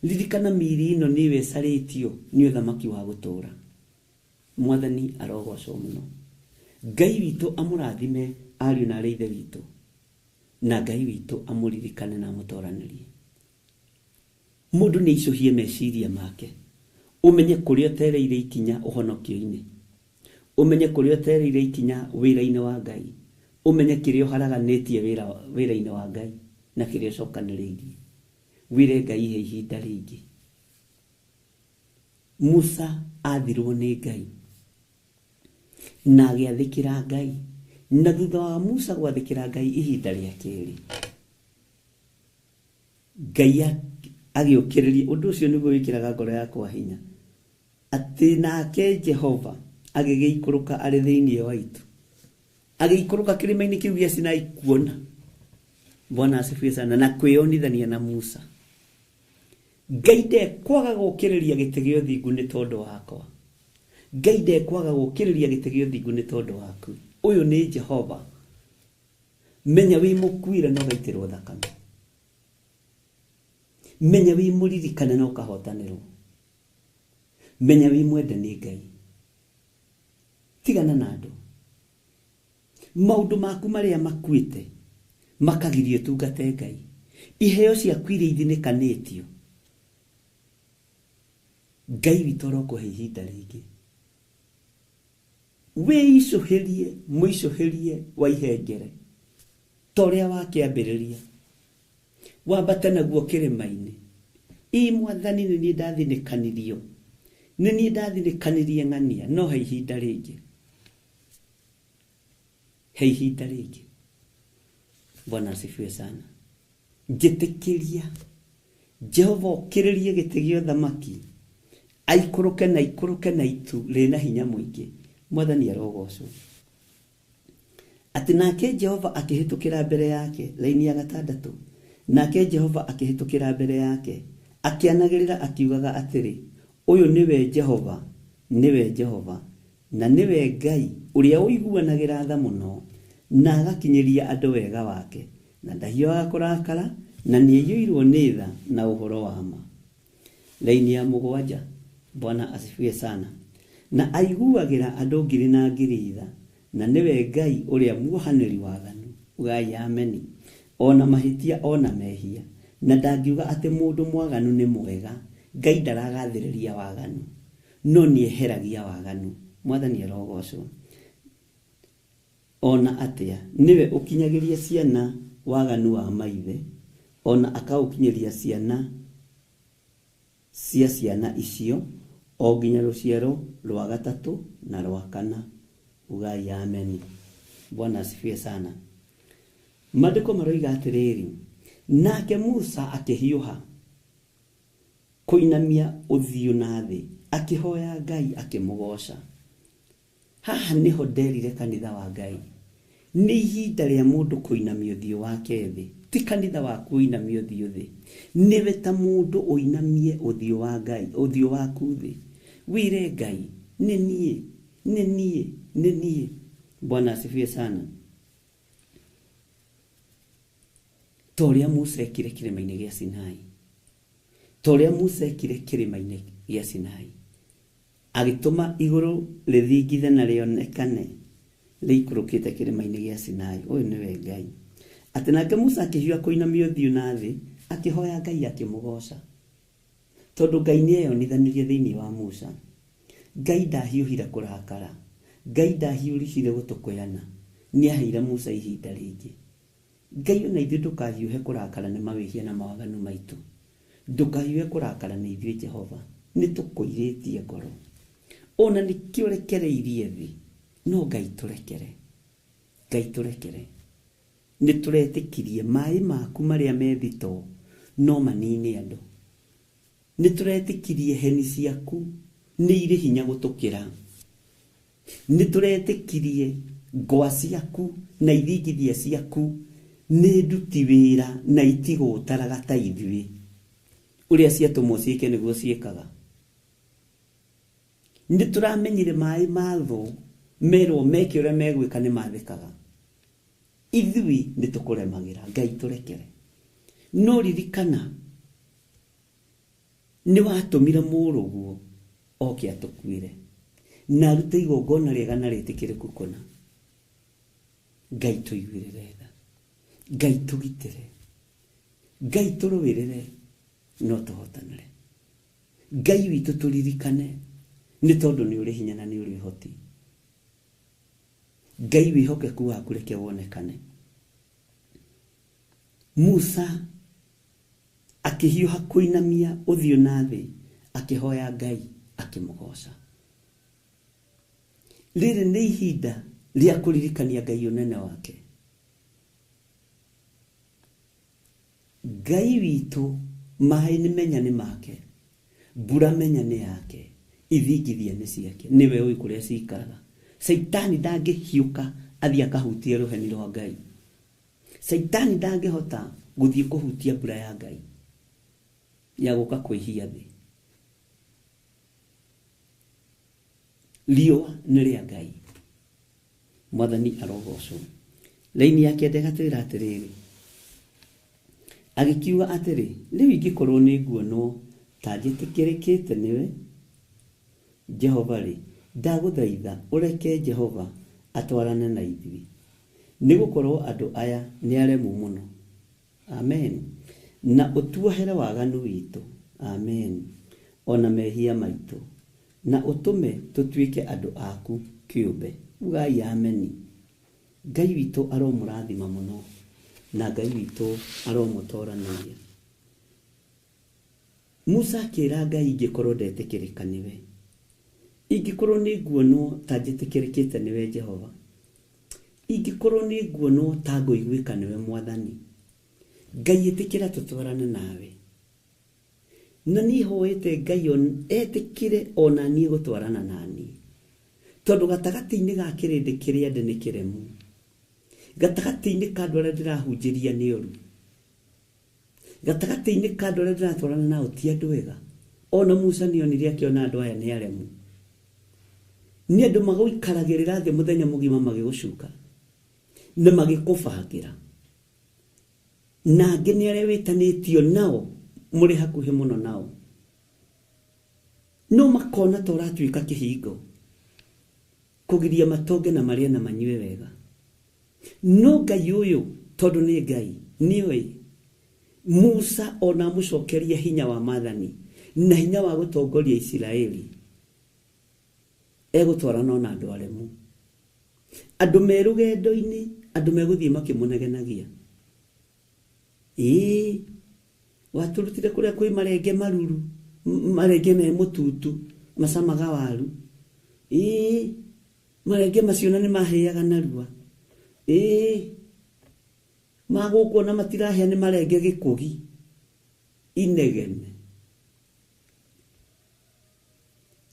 Ririkana mĩrĩ ĩno nĩyo ĩcarĩtio nĩ ũthamaki wa gũtũũra. Mwathani arogocwo mũno. Ngai witũ amũrathime ariũ na arĩ ithe witũ, na Ngai witũ amũririkane na amũtooranĩrie. Mũndũ nĩaicũhie meciria make, umenye kũrĩa ũtereire ikinya ũhonokio-inĩ, umenye kũrĩa ũtereire ikinya wĩra-inĩ wa Ngai, umenye kĩrĩa ũharaganĩtie wĩra-inĩ wa Ngai na kĩrĩa ũcokanĩrĩirie. Wĩre Ngai he ihinda rĩngĩ. Musa athirwo nĩ Ngai na agĩathĩkĩra Ngai, na thutha wa Musa gwathĩkĩra Ngai ihinda rĩa kerĩ, Ngai agĩũkĩrĩria. Ũndũ ũcio nĩguo wĩkĩraga ngoro yakwa hinya, atĩ nake Jehova agĩgĩikũrũka arĩ thĩinĩ waitu, agĩikũrũka kĩrĩma-inĩ kĩu gĩa Sinai kuona. Bwana asifiwe sana. Na kwĩonithania na Musa. Ngai ndekwaga gũkĩrĩria gĩtĩ gĩa ũthingu nĩ tondũ wakwa. Ngai ndekwaga gũkĩrĩria gĩtĩ gĩa ũthingu nĩ tondũ waku. Ũyũ nĩ Jehova. Menya wĩ mũkuĩre no gaitĩrwo thakame. Menya wĩ mũririkane no kahotanĩrwo. Menya wĩ mwende nĩ Ngai. Tigana na andũ. Maũndũ maku marĩa makuĩte makagirio tungate Ngai. iheo ciaku iria ithinĩkanĩtio Ngai witũ arokũhe ihinda rĩngĩ wĩicũhĩrie mũicũhĩrie wa ihengere ta ũrĩa wakĩambĩrĩria wambate naguo kĩrĩma-inĩ Mwathani nĩ niĩ ndathinĩkanirio nĩ niĩ ndathinĩkanirie ng'ania no he ihinda rĩngĩ Bwana asifiwe sana njĩtĩkĩria Jehova okĩrĩrie gĩtĩ gĩa ũthamaki aikũrũke na itu rĩna hinya mũingĩ Mwathani arogocwo atĩ nake Jehova akĩhĩtũkĩra mbere yake laini ya 6 nake Jehova akĩhĩtũkĩra mbere yake akĩanagĩrĩra akiugaga atĩrĩ ũyũ nĩwe Jehova na nĩwe Ngai ũrĩa ũiguanagĩra tha mũno na agakinyĩria andũ wega wake na ndahiũhaga kũrakara na nĩaiyũirwo nĩ tha na ũhoro wa ma laini ya 7 Bwana asifiwe sana na aiguagĩra andũ ngiri na ngiri tha na nĩwe Ngai ũrĩa muohanĩri wathanu ugai ameni ona mahĩtia ona mehia na ndangiuga atĩ mũndũ mwaganu nĩ mwega Ngai ndaragathĩrĩria waganu no nĩeheragia waganu Mwathani arogocwo ona atĩa niwe ũkinyagĩria ciana waganu wa maithe ona akaũkinyĩria ciana cia ciana icio o nginya rũciaro rwa 3 na rwa 4 ugai ameni Bwana asifiwe sana Maandĩko maroiga atĩrĩrĩ nake Musa akĩhiũha kũinamia ũthiũ na thĩ akĩhoya Ngai akĩmũgoca haha niho nderire kanitha wa Ngai nĩ ihinda rĩa mũndũ kũinamia ũthiũ wake thĩ ti kanitha wa kũinamia ũthiũ thĩ nĩwe ta mũndũ ũinamie ũthiũ wa Ngai ũthiũ waku thĩ wĩre Ngai nĩ niĩ Bwana asifiwe sana Toria Musa ekire kĩrĩma-inĩ gĩa Sinai Toria Musa ekire kĩrĩma-inĩ gĩa Sinai agĩtũma igũrũ rĩthingithe na rĩonekane rĩikũrũkĩte kĩrĩma-inĩ gĩa Sinai ũyũ nĩwe Ngai atĩ nake Musa akĩhiũha kũinamia ũthiũ na thĩ akĩhoya Ngai akĩmũgoca tondũ Ngai nĩeyonithanirie thĩinĩ wa Musa Ngai ndahiũhire kũrakara Ngai ndahiũricire gũtũkũyana nĩaheire Musa ihinda rĩngĩ Ngai ona ithuĩ ndũkahiũhe kũrakara nĩ mawĩhia na mawaganu maitũ ndũkahiũhe kũrakara nĩ ithuĩ Jehova nĩtũkũirĩtie ngoro ona nĩkĩo rekereirie thĩ no Ngai tũrekere nĩtũretĩkirie maĩ maku marĩa methito no manine andũ nĩtũretĩkirie heni ciaku nĩ irĩ hinya gũtũkĩra nĩtũretĩkirie ngwa ciaku na ithingithia ciaku nĩ nduti wĩra na itigũtaraga ta ithuĩ ũrĩa ciatũmwo ciĩke nĩguo ciĩkaga nĩtũramenyire maĩ mathũ merwo meke ũrĩa megwĩka nĩ mathĩkaga ithuĩ nĩtũkũremagĩra Ngai tũrekere no ririkana nĩ watũmire mũrũguo oke atũkuĩre na arute igongona rĩega na rĩtĩkĩrĩku kũna Ngai tũiguĩrĩre tha Ngai tũgitĩre Ngai tũrũĩrĩre no tũhotanĩre Ngai witũ tũririkane nĩ tondũ nĩ ũrĩ hinya na nĩ ũrĩ ũhoti Ngai wĩhokeku waku reke wonekane Musa akĩhiũha kũinamia ũthiũ na thĩ akĩhoya Ngai akĩmũgoca rĩrĩ nĩ ihinda rĩa kũririkania Ngai ũnene wake Ngai witũ maĩ nĩmenya nĩ make mbura menya nĩ yake ithingithia nĩ ciake nĩwe ũĩ kũrĩa cikaraga Saitani ndangĩhiũka athiĩ akahutie rũheni rwa Ngai Saitani ndangĩhota gũthiĩ kũhutia mbura ya Ngai ya gũka kwĩhia thĩ riũa nĩ rĩa Ngai Mwathani arogocwo laini yake ndegatĩra atĩrĩrĩ agĩkiuga atĩrĩ rĩu ingĩkorwo nĩ nguonwo ta njĩtĩkĩrĩkĩte nĩwe Jehova rĩ ndagũthaitha ũreke Jehova atwarane na ithuĩ nĩgũkorwo andũ aya nĩ aremu mũno amen na utuohere waganu witũ, amen, ona mehia maitũ, na utume tutuike andu aku kiumbe. Ugai ameni. Ngai witũ aromũrathima mũno, na Ngai witũ aromũtoranagia. Musa akĩra Ngai, ingĩkorwo ndetĩkĩrĩka nĩwe, ingĩkorwo nĩ nguonwo ta njĩtĩkĩrĩkĩte nĩwe Jehova, ingĩkorwo nĩ nguonwo ta ngũiguĩka nĩwe Mwathani, Ngai ĩtĩkĩra tũtwarane nawe. Na niĩ hoete Ngai etĩkĩre ona niĩ gũtwarana naniĩ, tondũ gatagatĩ-inĩ ga kĩrĩndĩ kĩrĩa ndĩ nĩ kĩremu, gatagatĩ-inĩ ka andũ arĩa ndĩrahunjĩria nĩ ũru, gatagatĩ-inĩ ka andũ arĩa ndĩratwarana nao ti andũ ega. Ona Musa nĩonire akĩona andũ aya nĩ aremu, nĩ andũ magũikaragĩrĩra thĩ mũthenya mũgima magĩgũcuka na magĩkũbangĩra, na angĩ nĩ arĩa wĩtanĩtio nao, mũrĩ hakuhĩ mũno nao, no makona ta ũratuĩka kĩhingo kũgiria matonge na marĩa na manyue wega. No Ngai ũyũ, tondũ nĩ Ngai, nĩoĩ Musa ona mũcokeria hinya wa maathani na hinya wa gũtongoria Isiraeli, egũtwarana na andũ aremu, andũ me rũgendo-inĩ, andũ megũthiĩ makĩmũnegenagia. Watũrutire kũrĩa kwĩ marenge maruru, marenge me mũtutu, macamaga waru. Marenge macio na nĩ mahĩaga narua. Magũkuona matirahĩa nĩ marenge gĩkũgi, inegene.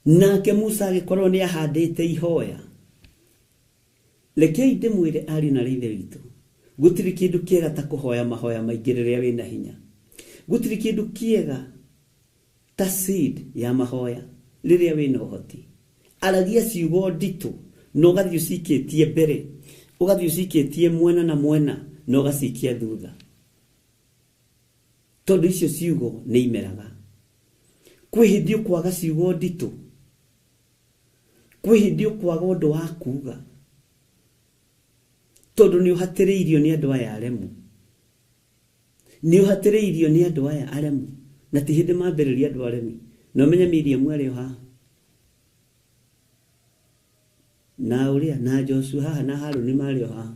Nake Musa agĩkorwo nĩ ahandĩte ihoya. Rekei ndĩmwĩre ariũ na ithe witũ, gũtirĩ kĩndũ kĩega ta kũhoya mahoya maingĩ rĩrĩa wĩna hinya. Gũtirĩ kĩndũ kĩega ta seed ya mahoya rĩrĩa wĩna ũhoti. Aragia ciugo nditũ, na ũgathiĩ ũcikĩtie mbere, ũgathiĩ ũcikĩtie mwena na mwena, na ũgacikia thutha, tondũ icio ciugo nĩ imeraga. Kwĩ hĩndĩ ũkwaga ciugo nditũ, kwĩ hĩndĩ ũkwaga ũndũ wa kuuga, tondũ nĩ ũhatĩrĩirio nĩ andũ aya aremu, nĩ ũhatĩrĩirio nĩ andũ aya aremu, na ti hĩndĩ mambĩrĩria andũ aremi. Na ũmenye Miriam arĩ o haha, na ũrĩa na Joshua haha na Haruni marĩ o haha.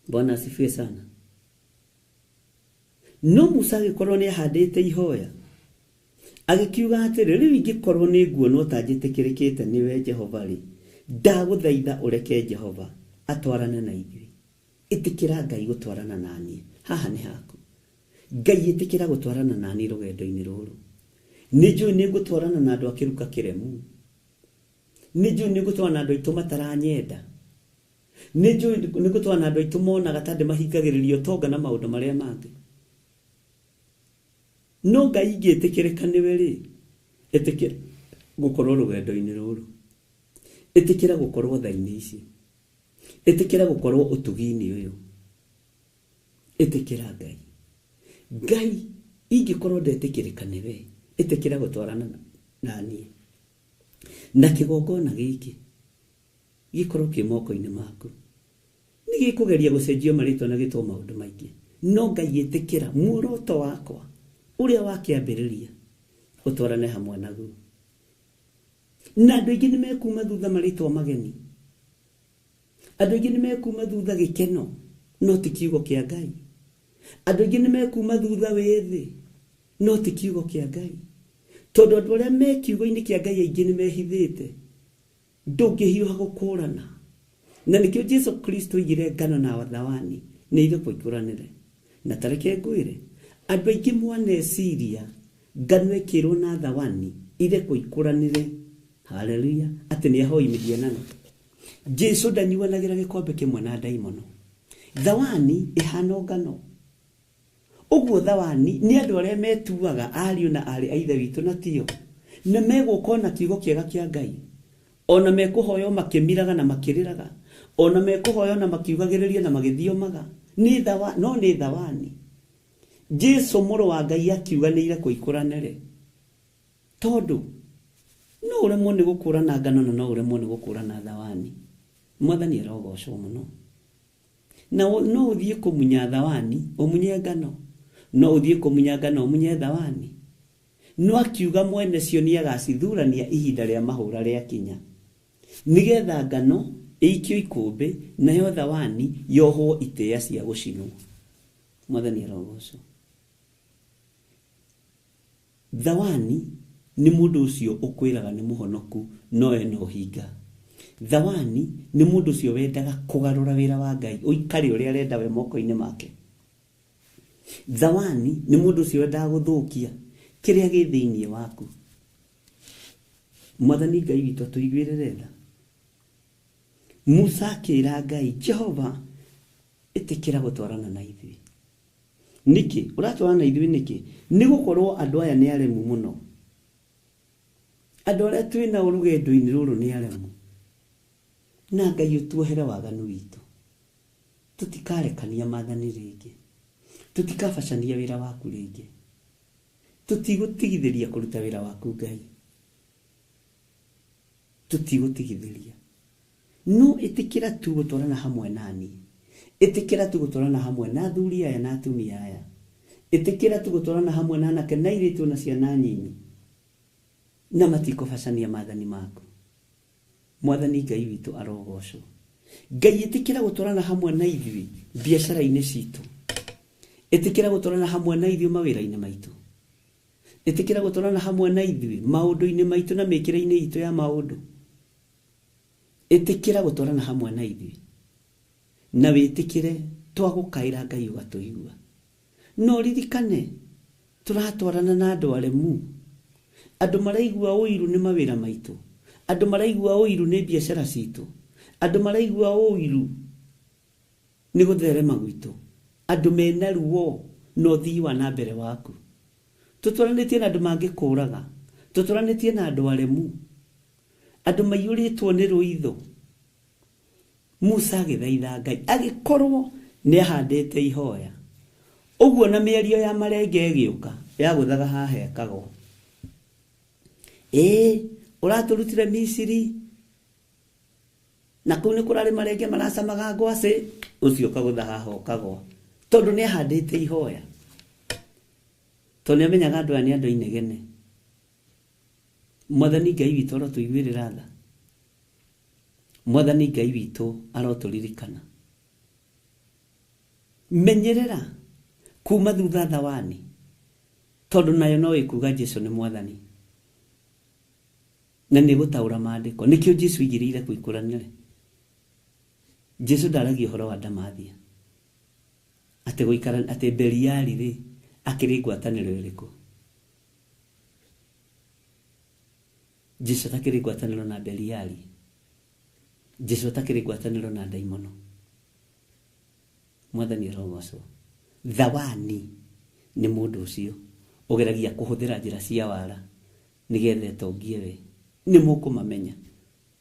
Bwana asifiwe sana. No Musa agĩkorwo nĩ ahandĩte ihoya, agĩkiuga atĩrĩ, rĩu ingĩkorwo nĩ nguonwo ta njĩtĩkĩrĩkĩte nĩwe Jehova rĩ, ndagũthaitha ũreke Jehova atwarane na ithuĩ. Ĩtĩkĩra Ngai gũtwarana naniĩ, haha nĩ haku. Ngai ĩtĩkĩra gũtwarana naniĩ rũgendo-inĩ rũrũ. Nĩnjũĩ nĩ ngũtwarana na andũ akĩruka kĩremu, nĩnjũĩ nĩ ngũtwarana na andũ aitũ mataranyenda, nĩnjũĩ nĩ ngũtwarana na andũ aitũ monaga ta ndĩmahingagĩrĩrio tonga na maũndũ marĩa mangĩ. No Ngai ingĩtĩkĩrĩka nĩwe rĩ, ĩtĩkĩra gũkorwo rũgendo-inĩ rũrũ, ĩtĩkĩra gũkorwo tha-inĩ ici, ĩtĩkĩra gũkorwo ũtugi-inĩ ũyũ, ĩtĩkĩra Ngai. Ngai ingĩkorwo ndetĩkĩrĩka nĩwe, ĩtĩkĩra gũtwarana naniĩ, na kĩgongona gĩkĩ gĩkorwo kĩ moko-inĩ maku. Nĩ gĩkũgeria gũcenjio marĩtwa na gĩtwo maũndũ maingĩ, no Ngai ĩtĩkĩra muoroto wakwa ũrĩa wakĩambĩrĩria ũtwarane hamwe naguo. Na andũ aingĩ nĩ mekuma thutha marĩtwa mageni, andũ aingĩ nĩ mekuma thutha gĩkeno, no ti kiugo kĩa Ngai. Andũ aingĩ nĩ mekuma thutha wĩthĩ, no ti kiugo kĩa Ngai. Tondũ andũ arĩa me kiugo-inĩ kĩa Ngai aingĩ nĩ mehithĩte, ndũngĩhiũha gũkũrana. Na nĩkĩo Jesu Kristo oigire ngano na thawani nĩ irĩ kũikũranĩre. Na tareke ngwĩre, andũ aingĩ mwaneciria ngano ĩkĩrwo na thawani irĩ kũikũranĩre, haleluya, atĩ nĩ ahoi mĩhianano. Jesu ndanyuanagĩra gĩkombe kĩmwe na ndaimono. Thawani ĩhana ngano. Ũguo thawani nĩ andũ arĩa metuaga ariũ na arĩ a ithe witũ na tio, na megũka na kiugo kĩega kĩa Ngai, ona mekũhoywo makĩmiraga na makĩrĩraga, ona mekũhoywo na makiugagĩrĩria na magĩthiomaga. No nĩ thawani. Jesu mũrũ wa Ngai akiuga nĩ ira kũikũranĩre, tondũ no ũremwo nĩ gũkũrana ngano na no ũremwo nĩ gũkũrana thawani. Mwathani arogocwo mũno. Na no ũthiĩ kũmunya thawani, ũmunye ngano, no uthie kumunyanga no munye thawani no akiuga mwene cio ni agacithurania ihinda ria mahura ria kinya nigetha ngano ikio ikumbe nayo thawani yohwo iteya cia gucinwo mwathani arogoco thawani ni mundu ucio ukwiraga ni muhonoku no eno hinga thawani ni mundu ucio wendaga kugarura wira wa Ngai uikari uria arenda we moko-ini make thawani ni mundu ucio wendaga guthukia kiria gi thiini waku mwathani Ngai witu tuiguirire tha Musa akira Ngai Jehova itikira gutwarana na ithui niki uratwarana na ithui niki ni gukorwo andu aya ni aremu muno andu aria twina urugendo-ini ruru ni aremu na Ngai utuohere waganu witu tutikarekania maathani ringi tutikabacania wira waku ringi tutigũtigithĩria kũruta wĩra waku Ngai tutigũtigithĩria no ĩtĩkĩra tu gũtwarana hamwe nani ĩtĩkĩra tu gũtwarana hamwe na athuri aya na atumia aya ĩtĩkĩra tu gũtwarana hamwe na anake na airĩtu na ciana nyinyi na matikũbacania maathani maku mwathani Ngai witũ arogocwo Ngai ĩtĩkĩra gũtwarana hamwe na ithuĩ biacara-inĩ citũ ĩtĩkĩra gũtwarana hamwe na ithuĩ mawĩra-inĩ maitũ ĩtĩkĩra gũtwarana hamwe na ithuĩ maũndũ-inĩ maitũ na mĩkĩre-inĩ itũ ya maũndũ ĩtĩkĩra gũtwarana hamwe na ithuĩ na wĩtĩkĩre twagũkaĩra Ngai ũgatũigua no ririkane turatwarana na andũ aremu andũ maraigua ũiru nĩ mawĩra maitũ andũ maraigua ũiru nĩ biacara citũ andũ maraigua ũiru nĩ gũtherema gwitũ andũ mena ruo no thii wa na mbere waku tutwaranitie na andu mangikuraga tutwaranitie na andu aremu andu maiyuritwo ni ruitho Musa agithaitha Ngai agikorwo ni ahandite ihoya uguo na mĩario ya marenge giuka ya guthaga haha ekago uraturutire Misiri na kuu ni kurari marenge maracamaga ngwacĩ ucio kagutha haha okago tondu ni ahandite ihoya tone menyaga andu ani andu inegene mwathani Ngai witu arotuiguirira tha mwathani Ngai witu aroturirikana menyerera kuma thutha thawani tondu nayo no ikuga Jesu ni mwathani na ni gutaura maandiko nikio Jesu igirire kuikuranire Jesu ndaragi uhoro wa ndamathia ate guikara ate Beliali ri akiri ngwatanĩro ĩrĩkũ Jesu atakĩrĩ ngwatanĩro na Beliali Jesu atakĩrĩ ngwatanĩro na ndaimono mwathani arogocwo thawani nĩ mũndũ ũcio ũgeragia kũhũthĩra njĩra cia wara nĩgetha tongie we nĩ mũkũmamenya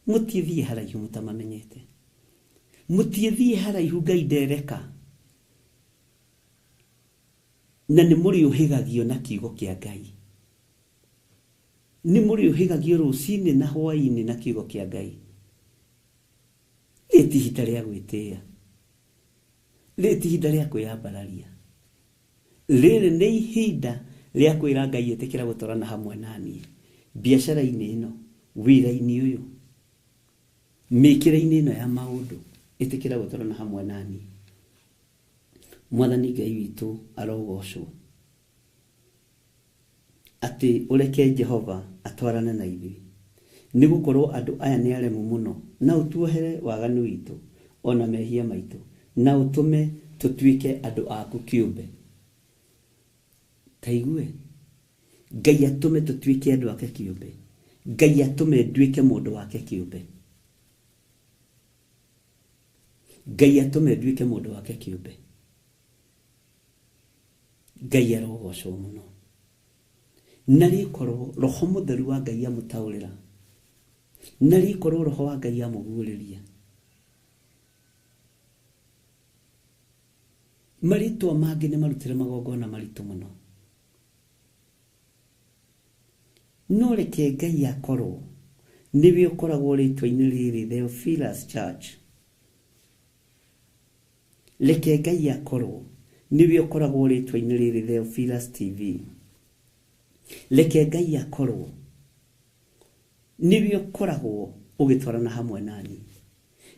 mũtiethie haraihu mũtamamenyete mũtiethie haraihu Ngai ndereka na nĩ mũrĩ ũhĩgagio na kiugo kĩa Ngai nĩ mũrĩ ũhĩgagio rũcinĩ na hwaĩ-inĩ na kiugo kĩa Ngai rĩti ihinda rĩa gwĩtĩĩa rĩti ihinda rĩa kwĩyambararia rĩrĩ nĩ ihinda rĩa kwĩra Ngai ĩtĩkĩra gũtwarana hamwe naniĩ biacara-inĩ ĩno wĩra-inĩ ũyũ mĩkĩre-inĩ ĩno ya maũndũ ĩtĩkĩra gũtwarana hamwe naniĩ mwathani Ngai witũ arogocwo ati ureke Jehova atwarane na ithuĩ nĩ gũkorwo andũ aya nĩ aremu mũno na ũtuohere waganu witũ ona mehia maitũ na ũtũme tũtuĩke andũ aku kĩũmbe taigue Ngai atũme tũtuĩke andũ ake kĩũmbe Ngai atũme nduĩke mũndũ wake kĩũmbe Ngai atũme nduĩke mũndũ wake kĩũmbe Ngai arogocwo mũno na rĩkorwo roho mũtheru wa Ngai amũtaũrĩra na rĩkorwo roho wa Ngai amũguũrĩria marĩtwa mangĩ nĩ marutĩre magongona maritũ mũno no reke Ngai akorwo niwe ũkoragwo rĩtwa-inĩ rĩrĩ Theophilus Church reke Ngai akorwo nibio koragwo ritwa-inĩ rĩrĩ Theophilus TV. Reke Ngai akorwo nibio koragwo ũgĩtwarana hamwe nani,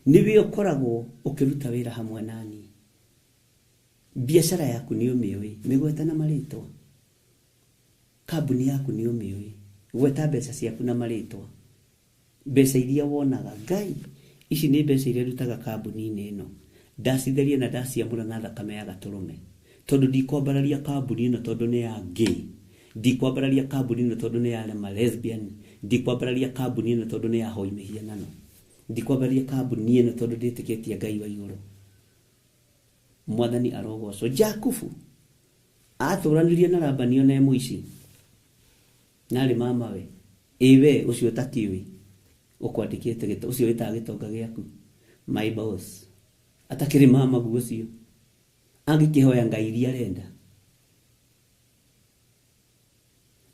nibio koragwo ũkĩruta wĩra hamwe nani. Biashara yaku nĩ ũmĩũĩ, mĩgweta na marĩtwa. Kambuni yaku nĩ ũmĩũĩ, gweta mbeca ciaku na marĩtwa. Mbeca iria wonaga, Ngai, ici nĩ mbeca iria rutaga kambuni-inĩ ĩno. Ndacitheria na ndaciamũra na thakame ya gatũrũme. Tondũ ndikwambararia kambuni ĩno tondũ nĩ ya gay. Ndikwambararia kambuni ĩno tondũ nĩ ya arema lesbian. Ndikwambararia kambuni ĩno tondũ nĩ ya hoi mĩhianano. Ndikwambararia kambuni ĩno tondũ ndĩtĩkĩtie Ngai wa igũrũ. Mwathani arogocwo. Jakubu atũranirie na Labani ona mũici. Narĩ mamawe. Ewe ũcio takiwi. Ũkwandĩkĩte gĩto ũcio wĩtaga gĩtonga gĩaku. My boss. Atakĩrĩ mama guo ũcio. Angĩkĩhoya Ngai iria arenda.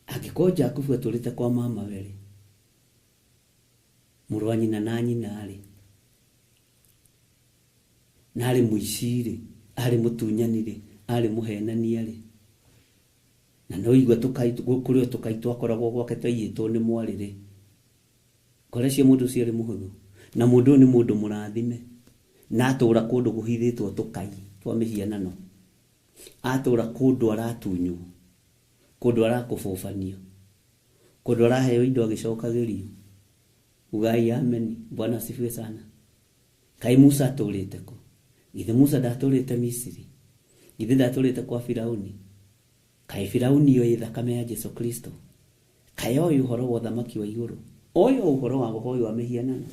Angĩkorwo Jakubu atũrĩte kwa mama were. Mũrũ wa nyina na nyina arĩ. Narĩ mũici-rĩ, arĩ mũtunyanire, arĩ mũhenania-rĩ. Na no igua kũrĩo tũkaitũ akoragwo gwake twaiyĩtwo nĩ mwarĩ-rĩ. Korecio mũndũ ũcio arĩ mũhũthũ. Na mũndũ nĩ mũndũ mũrathime. Na atũra kũndũ gũhithĩtwo tũkai twa mĩhianano. Atũra kũndũ aratunywo. Kũndũ arakũbũbanio. Kũndũ araheo indo agĩcokagĩrio. Ugai amen. Bwana asifiwe sana. Kai Musa atũrĩte kũ? Githĩ Musa ndatũrĩte Misiri? Githĩ ndatũrĩte kwa Firauni? Kai Firauni oĩ thakame ya Jesu Kristo? Kai oĩ ũhoro wa ũthamaki wa igũrũ? Oĩ ũhoro wa ũhoi wa mĩhianano?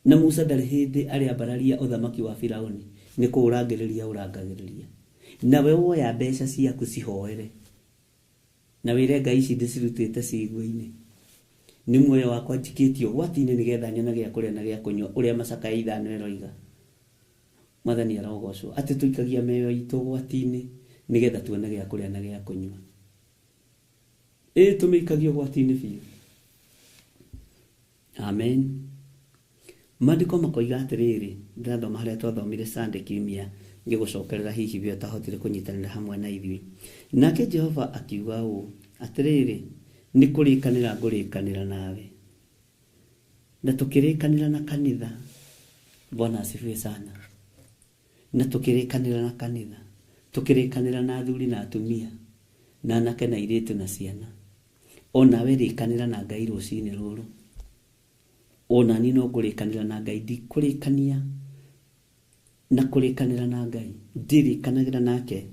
Na Musa ndarĩ hĩndĩ arĩambararia ũthamaki wa Firauni. Nĩ kũũrangĩrĩria ũrangagĩrĩria. Nawe woya mbeca ciaku cihoere. Na wĩre Ngai ici ndĩcirutĩte ciĩgu-inĩ. Nĩ muoyo wakwa njikĩtio gwati-inĩ nĩgetha nyona gĩa kũrĩa na gĩa kũnyua ũrĩa Macakaya ithano eroiga. Mwathani arogocwo. Atĩ tũikagia mĩoyo itũ gwati-inĩ nĩgetha tuone gĩa kũrĩa na gĩa kũnyua. Tũmĩikagio gwati-inĩ biũ. Amen. Maandĩko makoiga atĩrĩrĩ, ndĩrathoma harĩa twathomire Sunday kiumia ngĩgũcokerera hihi bĩo tahotire kũnyitanĩra hamwe na ithuĩ. Nake Jehova akiuga ũũ atĩrĩrĩ, nĩ kũrĩkanĩra ngũrĩkanĩra nawe. Na tũkĩrĩkanĩra na kanitha. Bwana asifiwe sana. Na tũkĩrĩkanĩra na kanitha. Tũkĩrĩkanĩra na athuri na atumia. Na anake na airĩtu na ciana. Onawe rĩkanĩra na Ngai rũcinĩ rũrũ. Ona ni no ngũrĩkanĩra na Ngai, ndikũrĩkania na kũrĩkanĩra na Ngai. Ndirĩkanagĩra nake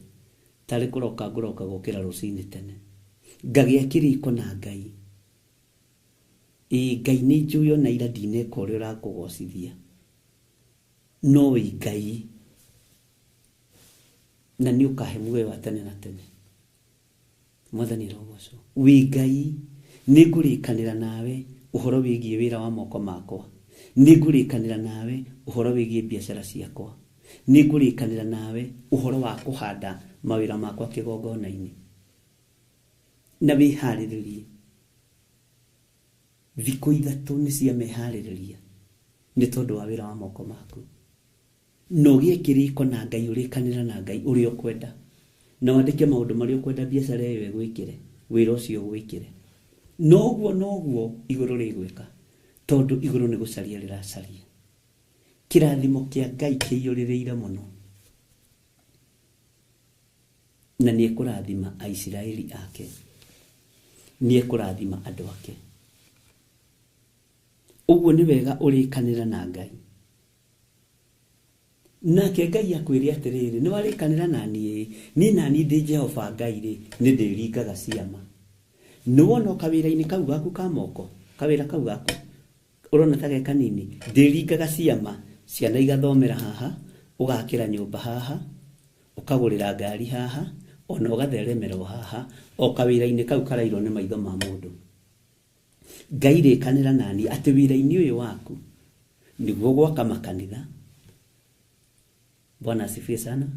tarĩ kũroka ngũroka gũkĩra rũcinĩ tene. Ngagĩa kĩrĩko na Ngai. Ngai nĩ njũĩ ona ira ndineka ũrĩa ũrakũgocithia. No wĩ Ngai. Na nĩ ũkahe muoyo wa tene na tene. Mwathani arogocwo. Wĩ Ngai, nĩ ngũrĩkanĩra nawe ũhoro wĩgiĩ wĩra wa moko makwa. Nĩ ngũrĩkanĩra nawe ũhoro wĩgiĩ biacara ciakwa. Nĩ ngũrĩkanĩra nawe ũhoro wa kũhanda mawĩra makwa kĩgongona-inĩ. Na wĩharĩrĩrie. Thikũ ithatũ nĩ cia meharĩrĩria nĩ tondũ wa wĩra wa moko maku. Na ũgĩe kĩrĩko na Ngai, ũrĩkanĩra na Ngai ũrĩa ũkwenda. Na wandĩke maũndũ marĩa ũkwenda biacara ĩyo ĩgwĩkĩre, wĩra ũcio ũgwĩkĩre. Noguo igũrũ rĩgwĩka. Tondũ igũrũ nĩ gũcaria rĩracaria. Kĩrathimo kĩa Ngai kĩiyũrĩrĩire mũno. Na nĩ ekũrathima Aisiraeli ake. Nĩ ekũrathima andũ ake. Ũguo nĩ wega ũrĩkanĩra na Ngai. Nake Ngai akwĩre atĩrĩrĩ, nĩ warĩkanĩra na niĩ, niĩ nani ndĩ Jehova Ngai-rĩ, nĩ ndĩringaga ciama. Nĩ wona kawĩra-inĩ kau gaku ka moko, kawĩra kau gaku ũrona ta ge kanini, ndĩringaga ciama. Ciana igathomera haha, ũgakĩra nyũmba haha, ũkagũrĩra ngari haha, ona ũgatheremera haha, o kawĩra-inĩ kau karairwo nĩ maitho ma mũndũ. Ngai rĩkanĩra nani atĩ wĩra-inĩ ũyũ waku nĩguo gwaka makanitha. Bwana asifiwe sana.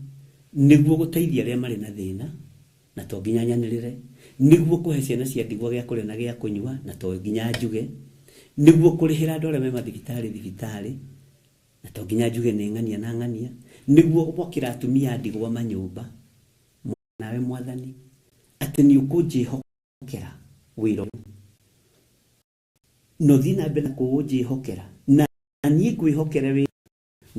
Nĩguo gũteithia arĩa marĩ na thĩna na to nginya nyanĩrĩre. Nĩguo kũhe ciana cia ndigwa gĩa kũrĩa na gĩa kũnyua na to nginya njuge. Nĩguo kũrĩhĩra andũ arĩa me mathibitarĩ thibitarĩ. na to nginya njuge nĩ ng'ania na ng'ania nĩguo gwakĩra atumia ndigwa manyũmba nawe mwathani atĩ nĩ ũkũnjĩhokera wĩra no thiĩ na mbere kũnjĩhokera na niĩ ngwĩhokere